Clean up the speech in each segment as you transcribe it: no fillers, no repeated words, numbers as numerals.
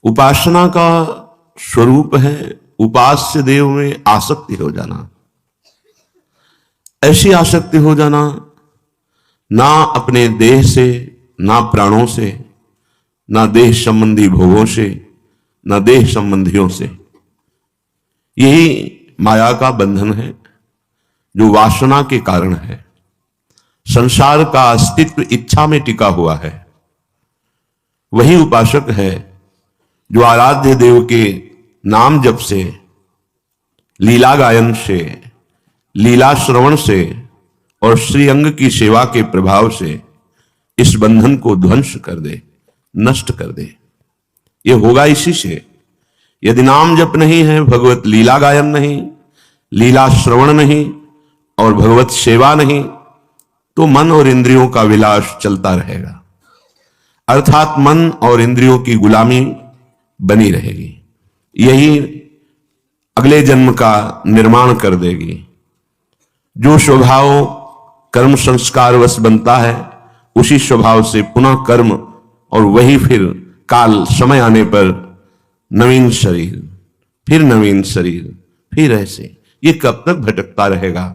उपासना का स्वरूप है उपास्य देव में आसक्ति हो जाना। ऐसी आसक्ति हो जाना ना अपने देह से, ना प्राणों से, ना देह संबंधी भोगों से, ना देह संबंधियों से। यही माया का बंधन है जो वासना के कारण है। संसार का अस्तित्व इच्छा में टिका हुआ है। वही उपासक है जो आराध्य देव के नाम जप से, लीला गायन से, लीला श्रवण से और श्री अंग की सेवा के प्रभाव से इस बंधन को ध्वंस कर दे, नष्ट कर दे। ये होगा इसी से। यदि नाम जप नहीं है, भगवत लीला गायन नहीं, लीला श्रवण नहीं और भगवत सेवा नहीं, तो मन और इंद्रियों का विलास चलता रहेगा। अर्थात मन और इंद्रियों की गुलामी बनी रहेगी। यही अगले जन्म का निर्माण कर देगी। जो स्वभाव कर्म संस्कारवश बनता है उसी स्वभाव से पुनः कर्म, और वही फिर काल समय आने पर नवीन शरीर, फिर नवीन शरीर, फिर ऐसे ये कब तक भटकता रहेगा।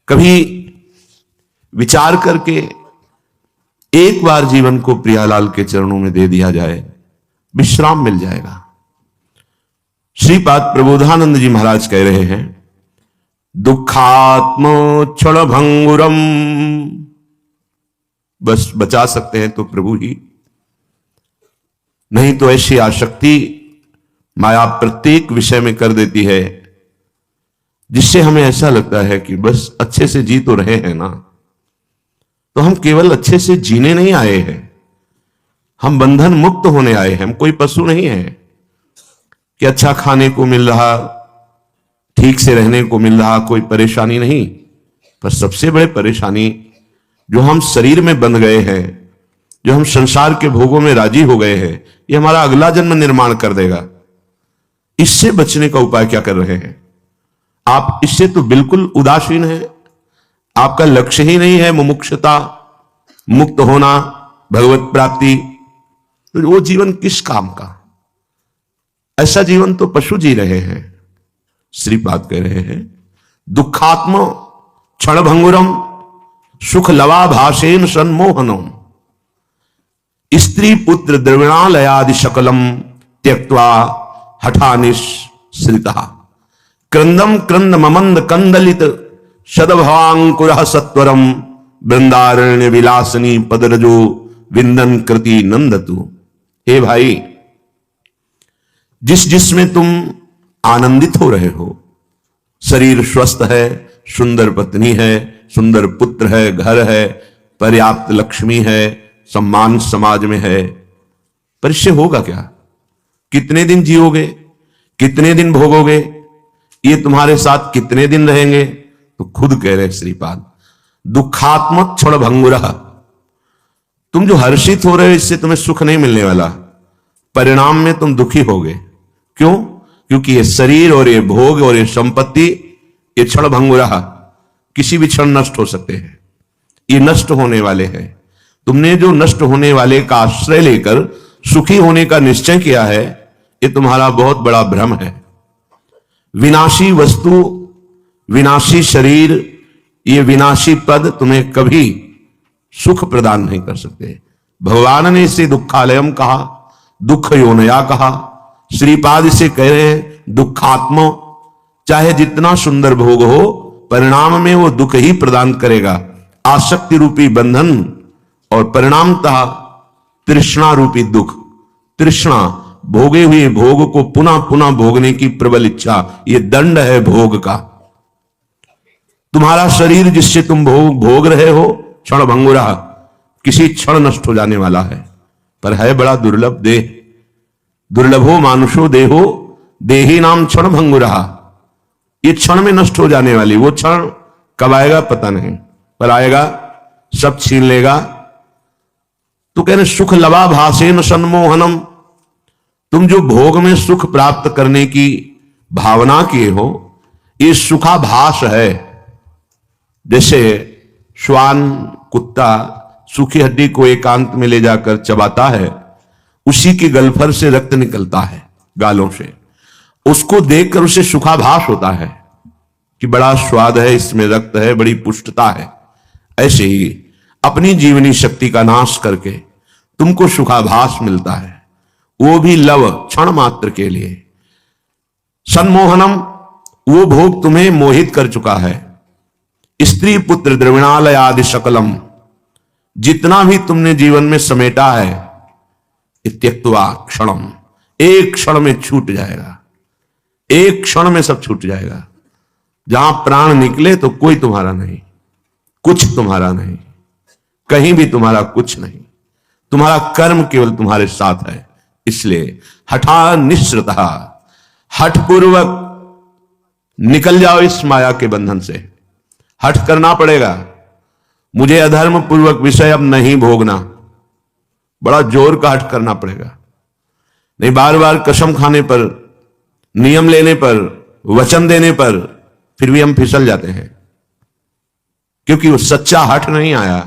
कभी विचार करके एक बार जीवन को प्रियालाल के चरणों में दे दिया जाए, विश्राम मिल जाएगा। श्रीपाद प्रबोधानंद जी महाराज कह रहे हैं, दुखात्म क्षण भंगुरम। बस बचा सकते हैं तो प्रभु ही, नहीं तो ऐसी आसक्ति माया प्रत्येक विषय में कर देती है जिससे हमें ऐसा लगता है कि बस अच्छे से जी तो रहे हैं ना। तो हम केवल अच्छे से जीने नहीं आए हैं, हम बंधन मुक्त होने आए हैं। हम कोई पशु नहीं है कि अच्छा खाने को मिल रहा, ठीक से रहने को मिल रहा, कोई परेशानी नहीं। पर सबसे बड़ी परेशानी जो हम शरीर में बंध गए हैं, जो हम संसार के भोगों में राजी हो गए हैं, ये हमारा अगला जन्म निर्माण कर देगा। इससे बचने का उपाय क्या कर रहे हैं आप? इससे तो बिल्कुल उदासीन है। आपका लक्ष्य ही नहीं है मुमुक्षुता, मुक्त होना, भगवत प्राप्ति। तो वो जीवन किस काम का? ऐसा जीवन तो पशु जी रहे हैं। श्रीपाद कह रहे हैं, दुखात्म क्षण भंगुरम सुख लवा भाषेन सन्मोहनम स्त्री पुत्र द्रविणालयादि शकलम त्यक्त्वा हठानिश्रिता क्रंदम क्रंद ममंद कंदलित सदभांकुरः सत्वरम वृंदारण्य विलासनी पदरजो विंदन कृति नंदतु। हे भाई, जिसमें तुम आनंदित हो रहे हो, शरीर स्वस्थ है, सुंदर पत्नी है, सुंदर पुत्र है, घर है, पर्याप्त लक्ष्मी है, सम्मान समाज में है, पर इससे होगा क्या? कितने दिन जियोगे? कितने दिन भोगोगे? ये तुम्हारे साथ कितने दिन रहेंगे? तो खुद कह रहे श्रीपाद, दुखात्मक क्षण भंगुरः। तुम जो हर्षित हो रहे हो इससे तुम्हें सुख नहीं मिलने वाला, परिणाम में तुम दुखी होगे। क्यों? क्योंकि ये शरीर और ये भोग और ये संपत्ति, ये क्षण भंगुरः, किसी भी क्षण नष्ट हो सकते हैं। ये नष्ट होने वाले हैं। तुमने जो नष्ट होने वाले का आश्रय लेकर सुखी होने का निश्चय किया है, ये तुम्हारा बहुत बड़ा भ्रम है। विनाशी वस्तु, विनाशी शरीर, ये विनाशी पद तुम्हें कभी सुख प्रदान नहीं कर सकते। भगवान ने इसे दुखालयम कहा, दुख योनया कहा। श्रीपाद इसे कह रहे हैं दुखात्म। चाहे जितना सुंदर भोग हो, परिणाम में वो दुख ही प्रदान करेगा। आसक्ति रूपी बंधन और परिणामतः तृष्णा रूपी दुख। तृष्णा, भोगे हुए भोग को पुनः पुनः भोगने की प्रबल इच्छा, ये दंड है भोग का। तुम्हारा शरीर जिससे तुम भोग रहे हो, क्षण भंगुरः, किसी क्षण नष्ट हो जाने वाला है, पर है बड़ा दुर्लभ देह। दुर्लभो मानुषो देहो देही नाम क्षण भंगुरः। ये क्षण में नष्ट हो जाने वाली, वो क्षण कब आएगा पता नहीं, पर आएगा, सब छीन लेगा। तो कह रहे सुख लवा भाषेन सन्मोहनम। तुम जो भोग में सुख प्राप्त करने की भावना किए हो, ये सुखाभास है। जैसे श्वान, कुत्ता सूखी हड्डी को एकांत में ले जाकर चबाता है, उसी की गलफर से रक्त निकलता है, गालों से, उसको देखकर उसे सुखाभास होता है कि बड़ा स्वाद है, इसमें रक्त है, बड़ी पुष्टता है। ऐसे ही अपनी जीवनी शक्ति का नाश करके तुमको सुखाभास मिलता है, वो भी लव, क्षण मात्र के लिए। सन्मोहनम, वो भोग तुम्हें मोहित कर चुका है। स्त्री पुत्र द्रविणालय आदि सकलम, जितना भी तुमने जीवन में समेटा है, इत्यक्त्वा क्षणम, एक क्षण में छूट जाएगा, एक क्षण में सब छूट जाएगा। जहां प्राण निकले तो कोई तुम्हारा नहीं, कुछ तुम्हारा नहीं, कहीं भी तुम्हारा कुछ नहीं, तुम्हारा कर्म केवल तुम्हारे साथ है। इसलिए हठा निश्रितः, हठपूर्वक निकल जाओ इस माया के बंधन से। हठ करना पड़ेगा, मुझे अधर्म पूर्वक विषय अब नहीं भोगना, बड़ा जोर का हठ करना पड़ेगा। नहीं बार बार कसम खाने पर, नियम लेने पर, वचन देने पर फिर भी हम फिसल जाते हैं, क्योंकि वो सच्चा हठ नहीं आया।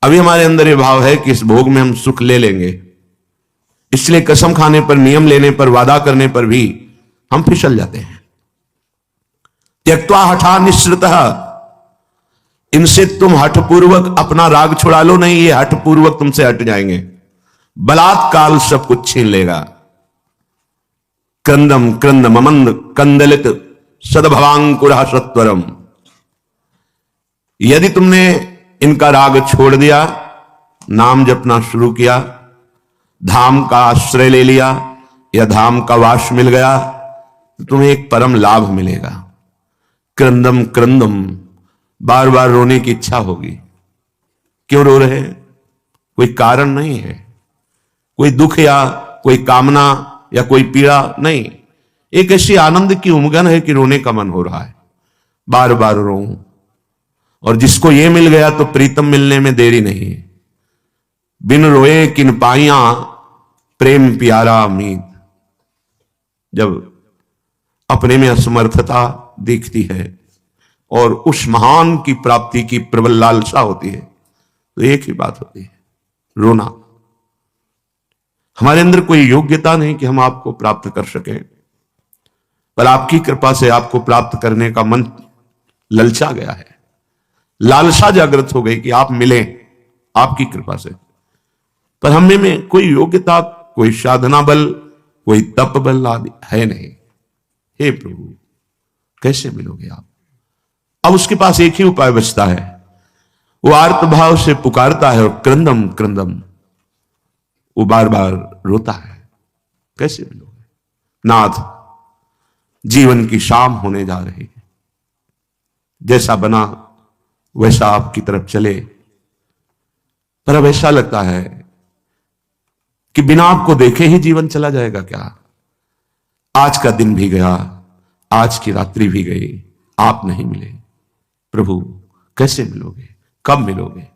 अभी हमारे अंदर ये भाव है कि इस भोग में हम सुख ले लेंगे, इसलिए कसम खाने पर, नियम लेने पर, वादा करने पर भी हम फिसल जाते हैं। त्यक्त्वा हठा निश्रितः, इनसे तुम हठपूर्वक अपना राग छुड़ा लो, नहीं ये हठपूर्वक तुमसे हट जाएंगे। बलात्काल सब कुछ छीन लेगा। क्रंदम क्रंद ममंद कंदलित सदभवांकुर सत्वरम, यदि तुमने इनका राग छोड़ दिया, नाम जपना शुरू किया, धाम का आश्रय ले लिया या धाम का वास मिल गया, तो तुम्हें एक परम लाभ मिलेगा। क्रंदम क्रंदम, बार बार रोने की इच्छा होगी। क्यों रो रहे हैं? कोई कारण नहीं है, कोई दुख या कोई कामना या कोई पीड़ा नहीं, एक ऐसी आनंद की उमगन है कि रोने का मन हो रहा है, बार बार रो। और जिसको ये मिल गया तो प्रीतम मिलने में देरी नहीं। बिन रोए किन पाइया प्रेम प्यारा मीत, जब अपने में असमर्थता दिखती है और उस महान की प्राप्ति की प्रबल लालसा होती है, तो एक ही बात होती है, रोना। हमारे अंदर कोई योग्यता नहीं कि हम आपको प्राप्त कर सकें, पर आपकी कृपा से आपको प्राप्त करने का मन ललचा गया है, लालसा जागृत हो गई कि आप मिलें आपकी कृपा से। पर हमें में कोई योग्यता, कोई साधना बल, कोई तप बल आदि है नहीं। हे प्रभु, कैसे मिलोगे आप? अब उसके पास एक ही उपाय बचता है, वो आर्त भाव से पुकारता है और क्रंदम क्रंदम, वो बार बार रोता है। कैसे मिलोगे? नाथ, जीवन की शाम होने जा रही है, जैसा बना वैसा आपकी तरफ चले, पर अब ऐसा लगता है कि बिना आपको देखे ही जीवन चला जाएगा क्या? आज का दिन भी गया, आज की रात्रि भी गई, आप नहीं मिले। प्रभु कैसे मिलोगे? कब मिलोगे?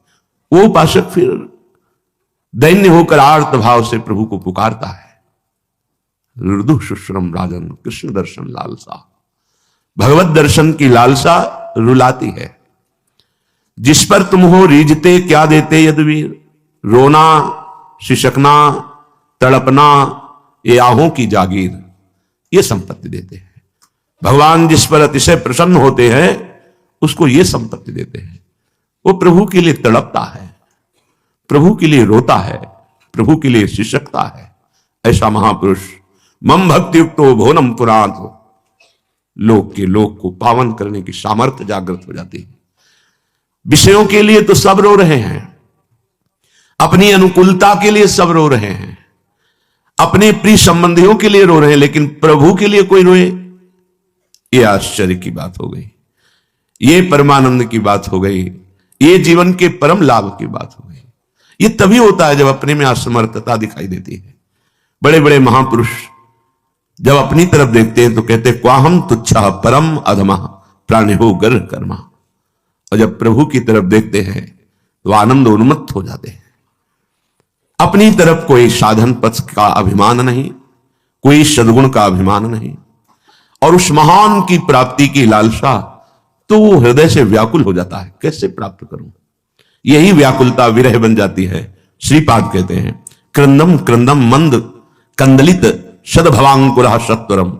वो उपासक फिर दैन्य होकर आर्त भाव से प्रभु को पुकारता है। रुदु शुश्रम राजन, कृष्ण दर्शन लालसा, भगवत दर्शन की लालसा रुलाती है। जिस पर तुम हो रीझते क्या देते यदुवीर, रोना, शिशकना, तड़पना, ये आहों की जागीर, ये संपत्ति देते हैं। भगवान जिस पर अतिशय प्रसन्न होते हैं उसको ये संपत्ति देते हैं। वो प्रभु के लिए तड़पता है, प्रभु के लिए रोता है, प्रभु के लिए शिशकता है। ऐसा महापुरुष मम भक्ति युक्तो भोनम पुराण, लोक के लोक को पावन करने की सामर्थ्य जागृत हो जाती है। विषयों के लिए तो सब रो रहे हैं, अपनी अनुकूलता के लिए सब रो रहे हैं, अपने प्रिय संबंधियों के लिए रो रहे हैं, लेकिन प्रभु के लिए कोई रोए, ये आश्चर्य की बात हो गई, ये परमानंद की बात हो गई, ये जीवन के परम लाभ की बात हो गई। ये तभी होता है जब अपने में असमर्थता दिखाई देती है। बड़े बड़े महापुरुष जब अपनी तरफ देखते हैं तो कहते क्वाहम तुच्छा परम अधमा प्राणिहो गर्ह कर्मा, और जब प्रभु की तरफ देखते हैं तो आनंद उन्मत्त हो जाते हैं। अपनी तरफ कोई साधन पथ का अभिमान नहीं, कोई सद्गुण का अभिमान नहीं, और उस महान की प्राप्ति की लालसा तो वो हृदय से व्याकुल हो जाता है, कैसे प्राप्त करूं? यही व्याकुलता विरह बन जाती है। श्रीपाद कहते हैं क्रंदम क्रंदम मंद कंदलित सदभवांकुर सत्वरम।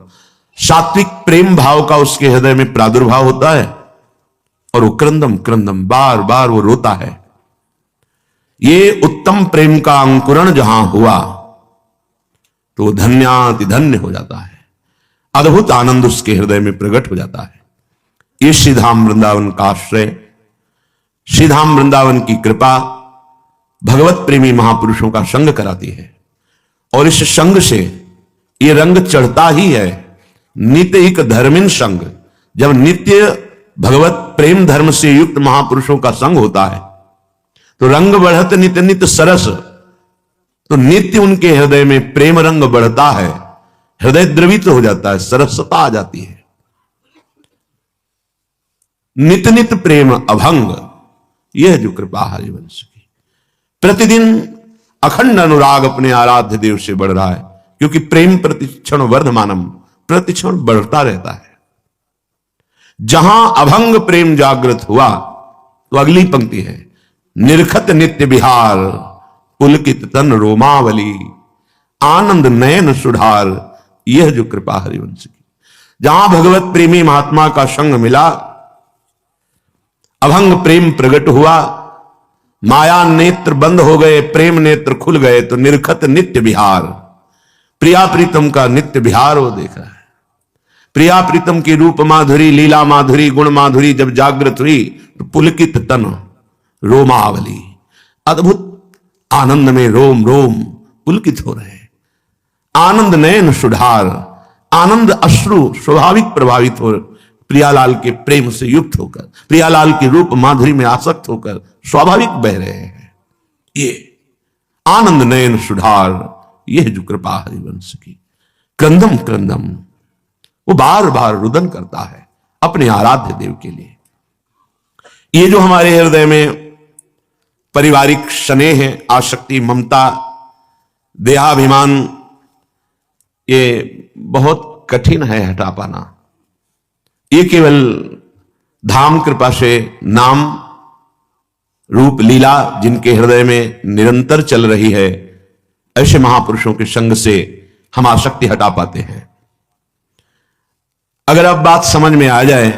सात्विक प्रेम भाव का उसके हृदय में प्रादुर्भाव होता है और वो क्रंदम क्रंदम बार बार वो रोता है। ये उत्तम प्रेम का अंकुरण जहां हुआ तो वो धन्याति धन्य हो जाता है, अद्भुत आनंद उसके हृदय में प्रकट हो जाता है। ये श्रीधाम वृंदावन का आश्रय, श्रीधाम वृंदावन की कृपा भगवत प्रेमी महापुरुषों का संग कराती है और इस संग से ये रंग चढ़ता ही है। नित्य एक धर्मिन संग, जब नित्य भगवत प्रेम धर्म से युक्त महापुरुषों का संग होता है तो रंग बढ़त नित्य नित्य सरस, तो नित्य उनके हृदय में प्रेम रंग बढ़ता है, हृदय द्रवित हो जाता है, सरसता आ जाती है। नित्य नित्य प्रेम अभंग, यह जो कृपा हरिवंश की, प्रतिदिन अखंड अनुराग अपने आराध्य देव से बढ़ रहा है, क्योंकि प्रेम प्रतिक्षण वर्धमानम, प्रतिक्षण बढ़ता रहता है। जहां अभंग प्रेम जागृत हुआ तो अगली पंक्ति है, निरखत नित्य बिहार पुलकित तन रोमावली आनंद नयन सुधार। यह जो कृपा हरिवंश की, जहां भगवत प्रेमी महात्मा का संग मिला, अभंग प्रेम प्रकट हुआ, माया नेत्र बंद हो गए, प्रेम नेत्र खुल गए, तो निरखत नित्य विहार, प्रिया प्रीतम का नित्य विहार वो देख रहा है। प्रिया प्रीतम की रूप माधुरी, लीला माधुरी, गुण माधुरी जब जागृत हुई तो पुलकित तन रोमावली, अद्भुत आनंद में रोम रोम पुलकित हो रहे हैं। आनंद नयन सुधार, आनंद अश्रु स्वाभाविक प्रभावित हो, प्रियालाल के प्रेम से युक्त होकर, प्रियालाल की रूप माधुरी में आसक्त होकर स्वाभाविक बह रहे हैं। ये आनंद नयन सुधार, यह जो कृपा हरिवंश की, क्रंदम क्रंदम, वो बार बार रुदन करता है अपने आराध्य देव के लिए। ये जो हमारे हृदय में पारिवारिक स्नेह है, आसक्ति, ममता, देहाभिमान, ये बहुत कठिन है हटा पाना। ये केवल धाम कृपा से नाम रूप लीला जिनके हृदय में निरंतर चल रही है, ऐसे महापुरुषों के संग से हम आसक्ति हटा पाते हैं। अगर अब बात समझ में आ जाए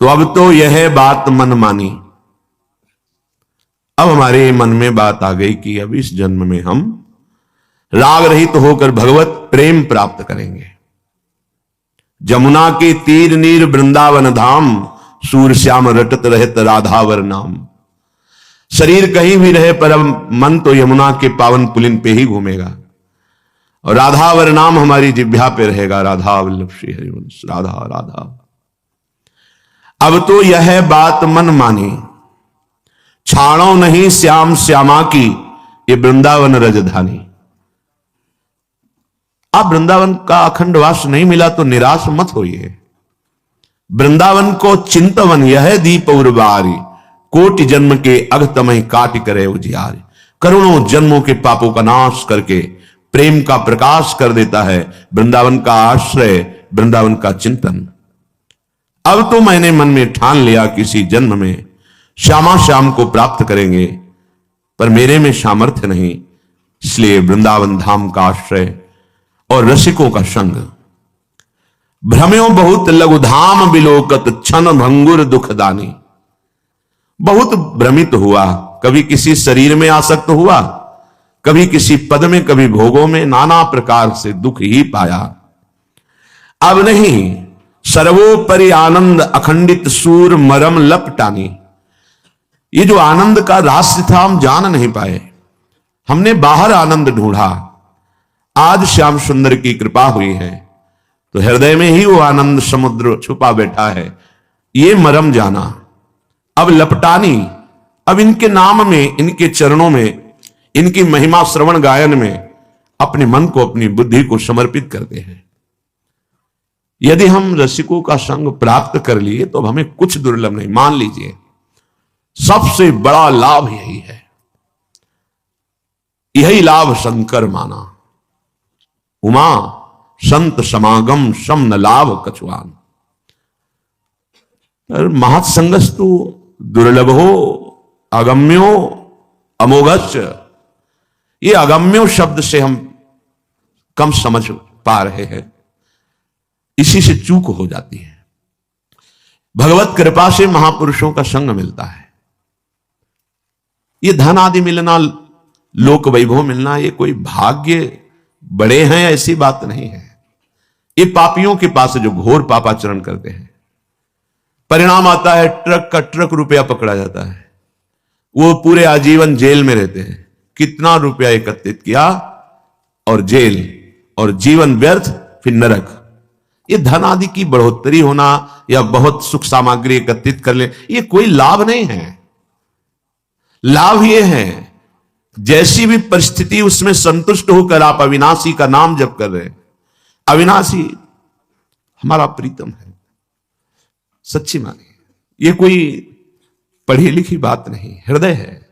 तो अब तो यह बात मन मानी, अब हमारे मन में बात आ गई कि अब इस जन्म में हम राग रहित होकर भगवत प्रेम प्राप्त करेंगे। जमुना के तीर नीर वृंदावन धाम, सूर श्याम रटत रहत राधावर नाम। शरीर कहीं भी रहे पर अब मन तो यमुना के पावन पुलिन पे ही घूमेगा और राधावर नाम हमारी जिह्वा पे रहेगा। राधा वल्लभ श्री हरिवंश, राधा राधा। अब तो यह बात मन मानी, छाणो नहीं श्याम श्यामा की, ये वृंदावन रजधानी। आप वृंदावन का अखंड वास नहीं मिला तो निराश मत होइए। वृंदावन को चिंतवन यह दीप उर्वारी, कोटि जन्म के अगतमय काट करे उजियारी। करोड़ों जन्मों के पापों का नाश करके प्रेम का प्रकाश कर देता है वृंदावन का आश्रय, वृंदावन का चिंतन। अब तो मैंने मन में ठान लिया किसी जन्म में श्यामा श्याम को प्राप्त करेंगे, पर मेरे में सामर्थ्य नहीं, इसलिए वृंदावन धाम का आश्रय और रसिकों का संग। भ्रम्यों बहुत लघु धाम बिलोकत, क्षण भंगुर दुखदानी। बहुत भ्रमित हुआ, कभी किसी शरीर में आसक्त हुआ, कभी किसी पद में, कभी भोगों में, नाना प्रकार से दुख ही पाया। अब नहीं, सर्वोपरि आनंद अखंडित सूर मरम लपटानी। ये जो आनंद का रहस्य था हम जान नहीं पाए, हमने बाहर आनंद ढूंढा। आज श्याम सुंदर की कृपा हुई है तो हृदय में ही वो आनंद समुद्र छुपा बैठा है, ये मरम जाना। अब लपटानी, अब इनके नाम में, इनके चरणों में, इनकी महिमा श्रवण गायन में अपने मन को, अपनी बुद्धि को समर्पित करते हैं। यदि हम रसिकों का संग प्राप्त कर लिए तो अब हमें कुछ दुर्लभ नहीं। मान लीजिए सबसे बड़ा लाभ यही है, यही लाभ शंकर माना। उमा संत समागम सम न लाभ कछुआन। पर महत्संगस्तु दुर्लभो अगम्यो अमोघश्च। ये अगम्य शब्द से हम कम समझ पा रहे हैं, इसी से चूक हो जाती है। भगवत कृपा से महापुरुषों का संग मिलता है। ये धन आदि मिलना, लोक वैभव मिलना, ये कोई भाग्य बड़े हैं ऐसी बात नहीं है। ये पापियों के पास जो घोर पापाचरण करते हैं, परिणाम आता है ट्रक का ट्रक रुपया पकड़ा जाता है, वो पूरे आजीवन जेल में रहते हैं। कितना रुपया एकत्रित किया और जेल, और जीवन व्यर्थ, फिर नरक। ये धन आदि की बढ़ोतरी होना या बहुत सुख सामग्री एकत्रित कर ले, ये कोई लाभ नहीं है। लाभ ये है जैसी भी परिस्थिति उसमें संतुष्ट होकर आप अविनाशी का नाम जप कर रहे हैं। अविनाशी हमारा प्रीतम है, सच्ची मानिए, ये कोई पढ़ी लिखी बात नहीं, हृदय है।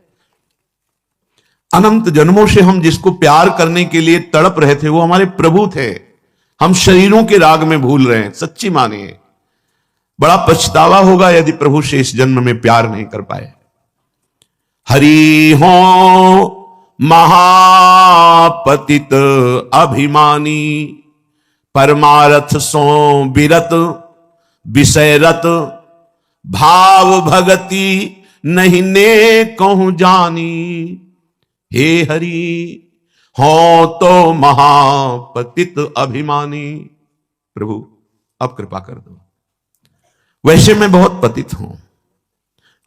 अनंत जन्मों से हम जिसको प्यार करने के लिए तड़प रहे थे वो हमारे प्रभु थे। हम शरीरों के राग में भूल रहे हैं, सच्ची मानिए। बड़ा पछतावा होगा यदि प्रभु से इस जन्म में प्यार नहीं कर पाए। हरि हो महापतित अभिमानी, परमारथ सो विरत विषयरत, भाव भगति नहीं ने कहूं जानी। हे हरि हो तो महापतित अभिमानी। प्रभु अब कृपा कर दो। वैसे मैं बहुत पतित हूं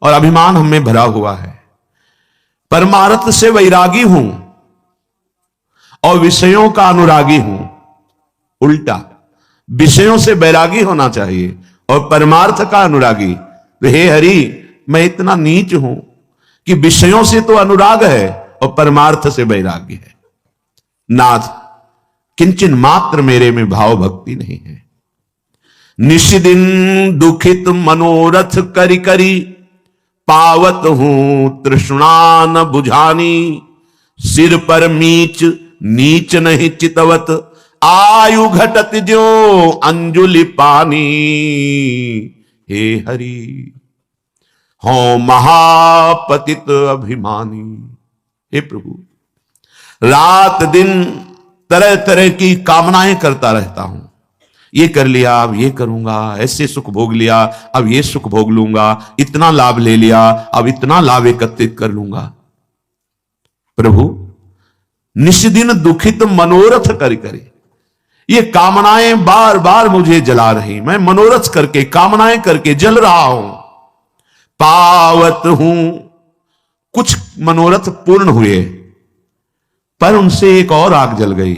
और अभिमान हमें भरा हुआ है। परमार्थ से वैरागी हूं और विषयों का अनुरागी हूं। उल्टा, विषयों से वैरागी होना चाहिए और परमार्थ का अनुरागी। तो हे हरि, मैं इतना नीच हूं कि विषयों से तो अनुराग है और परमार्थ से वैराग्य है। नाथ, किंचन मात्र मेरे में भाव भक्ति नहीं है। निशिदिन दुखित मनोरथ करी करी, पावत हूं तृष्णा न बुझानी। सिर पर मीच नीच नहीं चितवत, आयु घटत जो अंजुलि पानी। हे हरि हो महापतित अभिमानी। हे प्रभु, रात दिन तरह तरह की कामनाएं करता रहता हूं। ये कर लिया, अब ये करूंगा, ऐसे सुख भोग लिया, अब ये सुख भोग लूंगा, इतना लाभ ले लिया, अब इतना लाभ एकत्रित कर लूंगा। प्रभु, निष्दिन दुखित मनोरथ करी करी, ये कामनाएं बार बार मुझे जला रही। मैं मनोरथ करके, कामनाएं करके जल रहा हूं। पावत हूं, कुछ मनोरथ पूर्ण हुए पर उनसे एक और आग जल गई।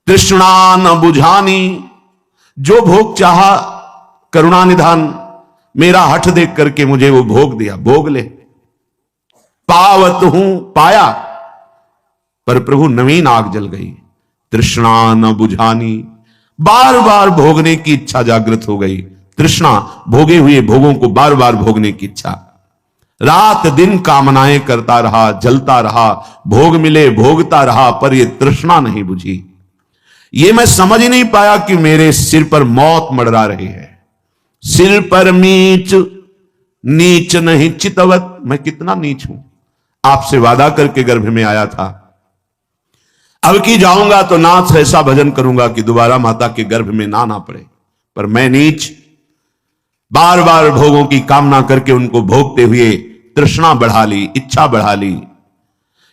तृष्णा न बुझानी, जो भोग चाहा करुणा निधान, मेरा हठ देख करके मुझे वो भोग दिया, भोग ले। पावत हूं, पाया, पर प्रभु नवीन आग जल गई। तृष्णा न बुझानी, बार बार भोगने की इच्छा जागृत हो गई। तृष्णा, भोगे हुए भोगों को बार बार भोगने की इच्छा। रात दिन कामनाएं करता रहा, जलता रहा, भोग मिले भोगता रहा, पर यह तृष्णा नहीं बुझी। ये मैं समझ नहीं पाया कि मेरे सिर पर मौत मंडरा रही है। सिर पर नीच नीच नहीं चितवत, मैं कितना नीच हूं। आपसे वादा करके गर्भ में आया था, अब की जाऊंगा तो नाथ ऐसा भजन करूंगा कि दोबारा माता के गर्भ में ना पड़े। पर मैं नीच, बार बार भोगों की कामना करके उनको भोगते हुए तृष्णा बढ़ा ली, इच्छा बढ़ा ली।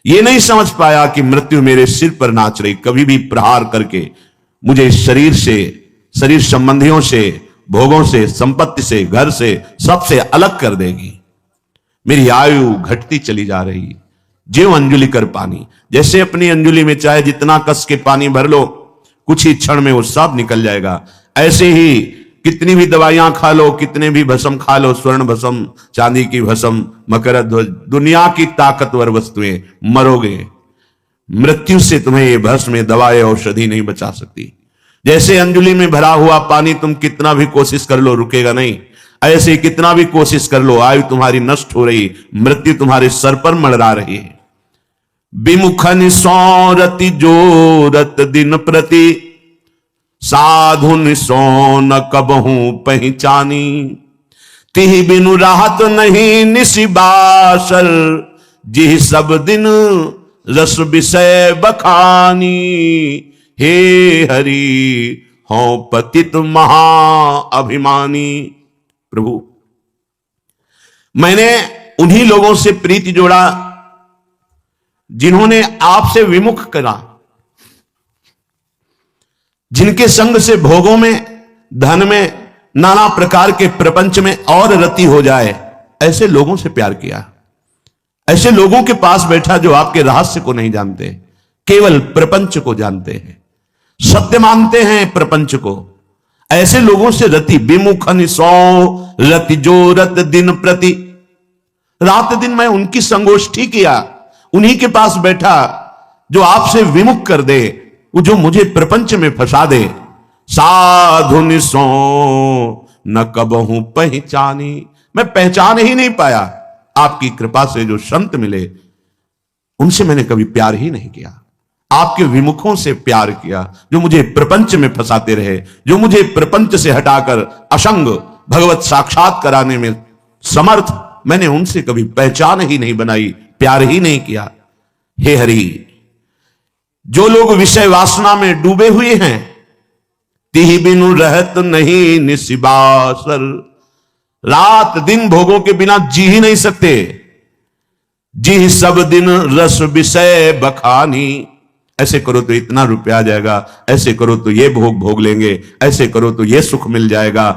ये नहीं समझ पाया कि मृत्यु मेरे सिर पर नाच रही, कभी भी प्रहार करके मुझे शरीर से, शरीर संबंधियों से, भोगों से, संपत्ति से, घर से, सबसे अलग कर देगी। मेरी आयु घटती चली जा रही। ज्यों अंजुलि कर पानी, जैसे अपनी अंजुलि में चाहे जितना कस के पानी भर लो, कुछ ही क्षण में वो सब निकल जाएगा। ऐसे ही कितनी भी दवाइयां खा लो, कितने भी भस्म खा लो, स्वर्ण भस्म, चांदी की भस्म, मकर ध्वज, दुनिया की ताकतवर वस्तुएं, मरोगे। मृत्यु से तुम्हें ये भस्म, दवाएं, औषधि नहीं बचा सकती। जैसे अंजुलि में भरा हुआ पानी तुम कितना भी कोशिश कर लो रुकेगा नहीं, ऐसे ही कितना भी कोशिश कर लो आयु तुम्हारी नष्ट हो रही, मृत्यु तुम्हारे सर पर मंडरा रही है। विमुखन सौरति जोरत दिन प्रति, साधुन सोन कबहू पहचानी। तिहि बिनु राहत नहीं निशिबासर, जिह सब दिन रस विषय बखानी, हे हरि हो पतित महा अभिमानी। प्रभु, मैंने उन्हीं लोगों से प्रीति जोड़ा जिन्होंने आपसे विमुख करा, जिनके संग से भोगों में, धन में, नाना प्रकार के प्रपंच में और रति हो जाए, ऐसे लोगों से प्यार किया। ऐसे लोगों के पास बैठा जो आपके रहस्य को नहीं जानते, केवल प्रपंच को जानते हैं, सत्य मानते हैं प्रपंच को। ऐसे लोगों से रति विमुखन सौ रति जो रत दिन प्रति, रात दिन मैं उनकी संगोष्ठी किया, उन्हीं के पास बैठा जो आपसे विमुख कर दे, वो जो मुझे प्रपंच में फंसा दे। साधु निसो न कबहू पहचानी, मैं पहचान ही नहीं पाया। आपकी कृपा से जो संत मिले उनसे मैंने कभी प्यार ही नहीं किया, आपके विमुखों से प्यार किया, जो मुझे प्रपंच में फंसाते रहे, जो मुझे प्रपंच से हटाकर असंग भगवत साक्षात कराने में समर्थ, मैंने उनसे कभी पहचान ही नहीं बनाई, प्यार ही नहीं किया। हे हरि, जो लोग विषय वासना में डूबे हुए हैं, तिहि बिनु रहत नहीं निसिबासर, रात दिन भोगों के बिना जी ही नहीं सकते। जी सब दिन रस विषय बखानी, ऐसे करो तो इतना रुपया आ जाएगा, ऐसे करो तो ये भोग भोग लेंगे, ऐसे करो तो ये सुख मिल जाएगा।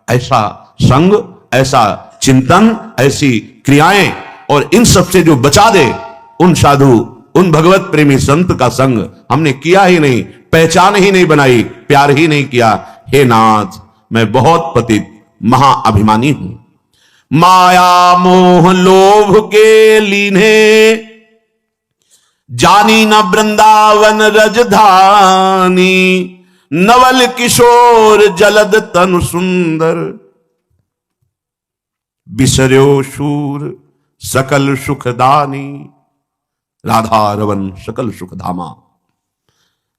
ऐसा संग, ऐसा चिंतन, ऐसी क्रियाएं, और इन सब से जो बचा दे, उन साधु, उन भगवत प्रेमी संत का संग हमने किया ही नहीं, पहचान ही नहीं बनाई, प्यार ही नहीं किया। हे नाथ, मैं बहुत पतित महाअभिमानी हूं। माया मोह लोभ के लीने, जानी न वृंदावन रजधानी, नवल किशोर जलद तनु सुंदर, बिसर्यो शूर सकल सुखदानी, राधा रवन सकल सुखधामा।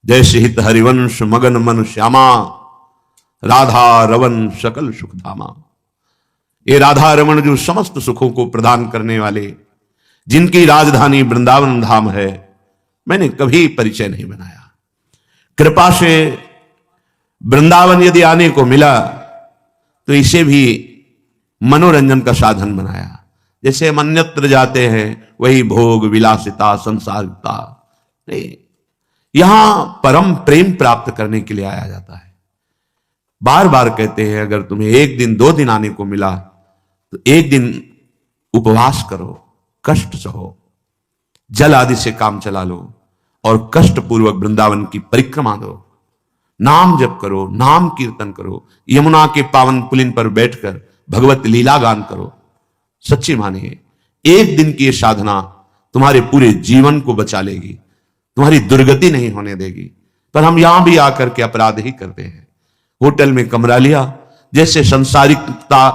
जैसे हित हरिवंश मगन मन श्यामा, राधा रवन सकल सुखधामा। ये राधा रमन जो समस्त सुखों को प्रदान करने वाले, जिनकी राजधानी वृंदावन धाम है, मैंने कभी परिचय नहीं बनाया। कृपा से वृंदावन यदि आने को मिला तो इसे भी मनोरंजन का साधन बनाया। जैसे हम अन्यत्र जाते हैं वही भोग विलासिता संसारिकता, नहीं, यहां परम प्रेम प्राप्त करने के लिए आया जाता है। बार बार कहते हैं, अगर तुम्हें एक दिन 2 दिन आने को मिला तो एक दिन उपवास करो, कष्ट सहो, जल आदि से काम चला लो और कष्ट पूर्वक वृंदावन की परिक्रमा दो, नाम जप करो, नाम कीर्तन करो, यमुना के पावन पुलिन पर बैठकर भगवत लीला गान करो। सच्ची मानिए, एक दिन की ये साधना तुम्हारे पूरे जीवन को बचा लेगी, तुम्हारी दुर्गति नहीं होने देगी। पर हम यहां भी आकर के अपराध ही करते हैं। होटल में कमरा लिया, जैसे संसारिकता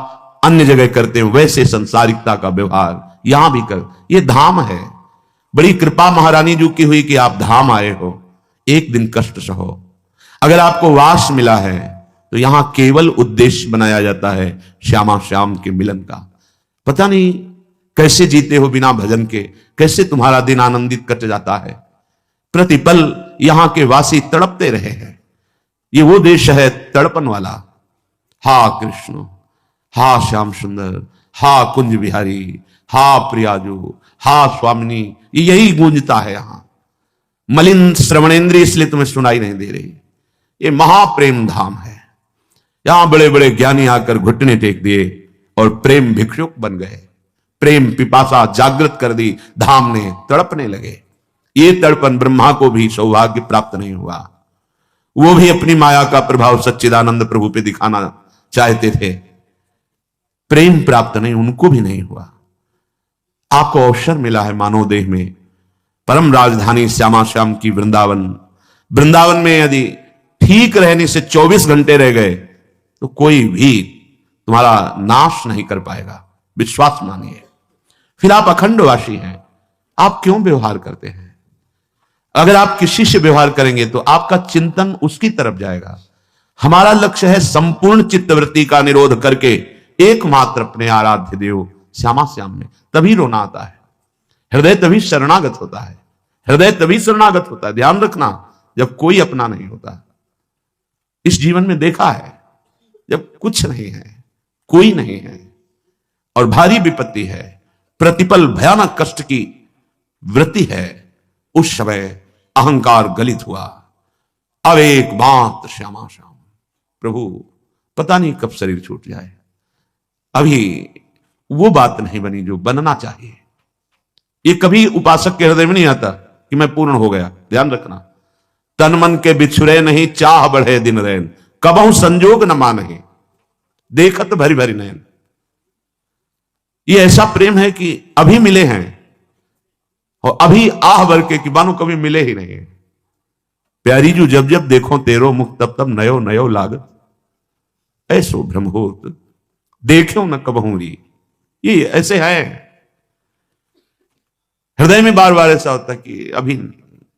अन्य जगह करते हैं वैसे संसारिकता का व्यवहार यहां भी कर। ये धाम है, बड़ी कृपा महारानी जी की हुई कि आप धाम आए हो, एक दिन कष्ट सहो। अगर आपको वास मिला है तो यहां केवल उद्देश्य बनाया जाता है श्यामा श्याम के मिलन का। पता नहीं कैसे जीते हो बिना भजन के, कैसे तुम्हारा दिन आनंदित कट जाता है। प्रतिपल यहां के वासी तड़पते रहे हैं। ये वो देश है तड़पन वाला। हा कृष्ण, हा श्याम सुंदर, हा कुंज बिहारी, हा प्रियाजू, हा स्वामिनी, यही गूंजता है यहां। मलिन श्रवणेन्द्रिय इसलिए तुम्हें सुनाई नहीं दे रही। ये महाप्रेम धाम है। यहां बड़े बड़े ज्ञानी आकर घुटने टेक दिए और प्रेम भिक्षुक बन गए। प्रेम पिपासा जागृत कर दी धाम ने, तड़पने लगे। ये तड़पन ब्रह्मा को भी सौभाग्य प्राप्त नहीं हुआ। वो भी अपनी माया का प्रभाव सच्चिदानंद प्रभु पे दिखाना चाहते थे, प्रेम प्राप्त नहीं, उनको भी नहीं हुआ। आपको अवसर मिला है मानव देह में, परम राजधानी श्यामा श्याम की वृंदावन। वृंदावन में यदि ठीक रहने से 24 घंटे रह गए तो कोई भी तुम्हारा नाश नहीं कर पाएगा, विश्वास मानिए। फिर आप अखंडवासी हैं, आप क्यों व्यवहार करते हैं? अगर आप किसी से व्यवहार करेंगे तो आपका चिंतन उसकी तरफ जाएगा। हमारा लक्ष्य है संपूर्ण चित्तवृत्ति का निरोध करके एकमात्र अपने आराध्य देव श्यामा श्याम में। तभी रोना आता है, हृदय तभी शरणागत होता है, हृदय तभी शरणागत होता है, ध्यान रखना, जब कोई अपना नहीं होता। इस जीवन में देखा है, जब कुछ नहीं है, कोई नहीं है और भारी विपत्ति है, प्रतिपल भयानक कष्ट की वृत्ति है, उस समय अहंकार गलित हुआ। अब एक बात श्यामा श्याम, प्रभु पता नहीं कब शरीर छूट जाए, अभी वो बात नहीं बनी जो बनना चाहिए। ये कभी उपासक के हृदय में नहीं आता कि मैं पूर्ण हो गया। ध्यान रखना, तन मन के बिछुरे नहीं, चाह बढ़े दिन रैन, कबहू संजोग न मानहि, देखत भरी भरी नैन। ये ऐसा प्रेम है कि अभी मिले हैं और अभी आह भर के कि बानो कभी मिले ही नहीं। प्यारी जू जब जब देखो तेरो मुख, तब तब नयो नयो लागत, ऐसो भ्रम होत देखो न कबहू री। ये ऐसे है, हृदय में बार बार ऐसा होता है कि अभी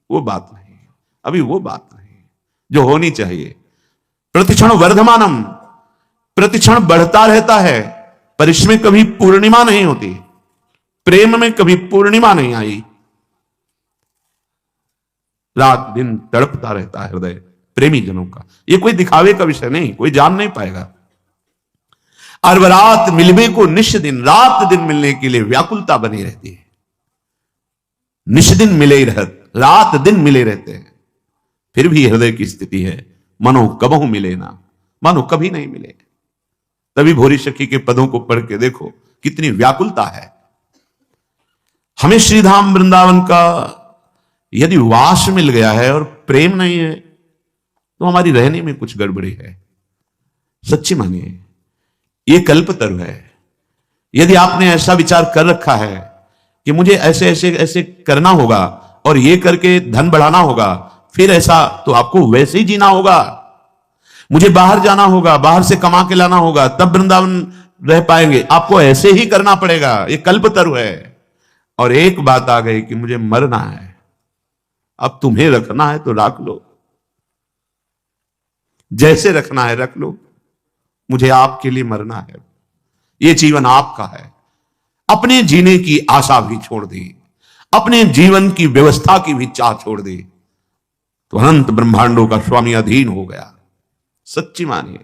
वो बात नहीं, अभी वो बात नहीं जो होनी चाहिए। प्रतिक्षण वर्धमानम, प्रतिक्षण बढ़ता रहता है, पर इसमें कभी पूर्णिमा नहीं होती, प्रेम में कभी पूर्णिमा नहीं आई। रात दिन तड़पता रहता है हृदय प्रेमी जनों का। ये कोई दिखावे का विषय नहीं, कोई जान नहीं पाएगा। और रात मिलवे को निश दिन, रात दिन मिलने के लिए व्याकुलता बनी रहती है। निश दिन मिले ही रहत, रात दिन मिले रहते हैं, फिर भी हृदय की स्थिति है मनो कबहू मिले ना, मानो कभी नहीं मिले। तभी भोरी सखी के पदों को पढ़ के देखो कितनी व्याकुलता है। हमें श्रीधाम वृंदावन का यदि वास मिल गया है और प्रेम नहीं है तो हमारी रहने में कुछ गड़बड़ी है। सच्ची मानिए, ये कल्पतरु है। यदि आपने ऐसा विचार कर रखा है कि मुझे ऐसे ऐसे ऐसे करना होगा और ये करके धन बढ़ाना होगा, फिर ऐसा तो आपको वैसे ही जीना होगा। मुझे बाहर जाना होगा, बाहर से कमा के लाना होगा, तब वृंदावन रह पाएंगे, आपको ऐसे ही करना पड़ेगा। ये कल्पतरु है। और एक बात आ गई कि मुझे मरना है, अब तुम्हें रखना है तो रख लो, जैसे रखना है रख लो, मुझे आपके लिए मरना है, ये जीवन आपका है। अपने जीने की आशा भी छोड़ दी, अपने जीवन की व्यवस्था की भी चाह छोड़ दी, तो अनंत ब्रह्मांडों का स्वामी अधीन हो गया। सच्ची मानिए,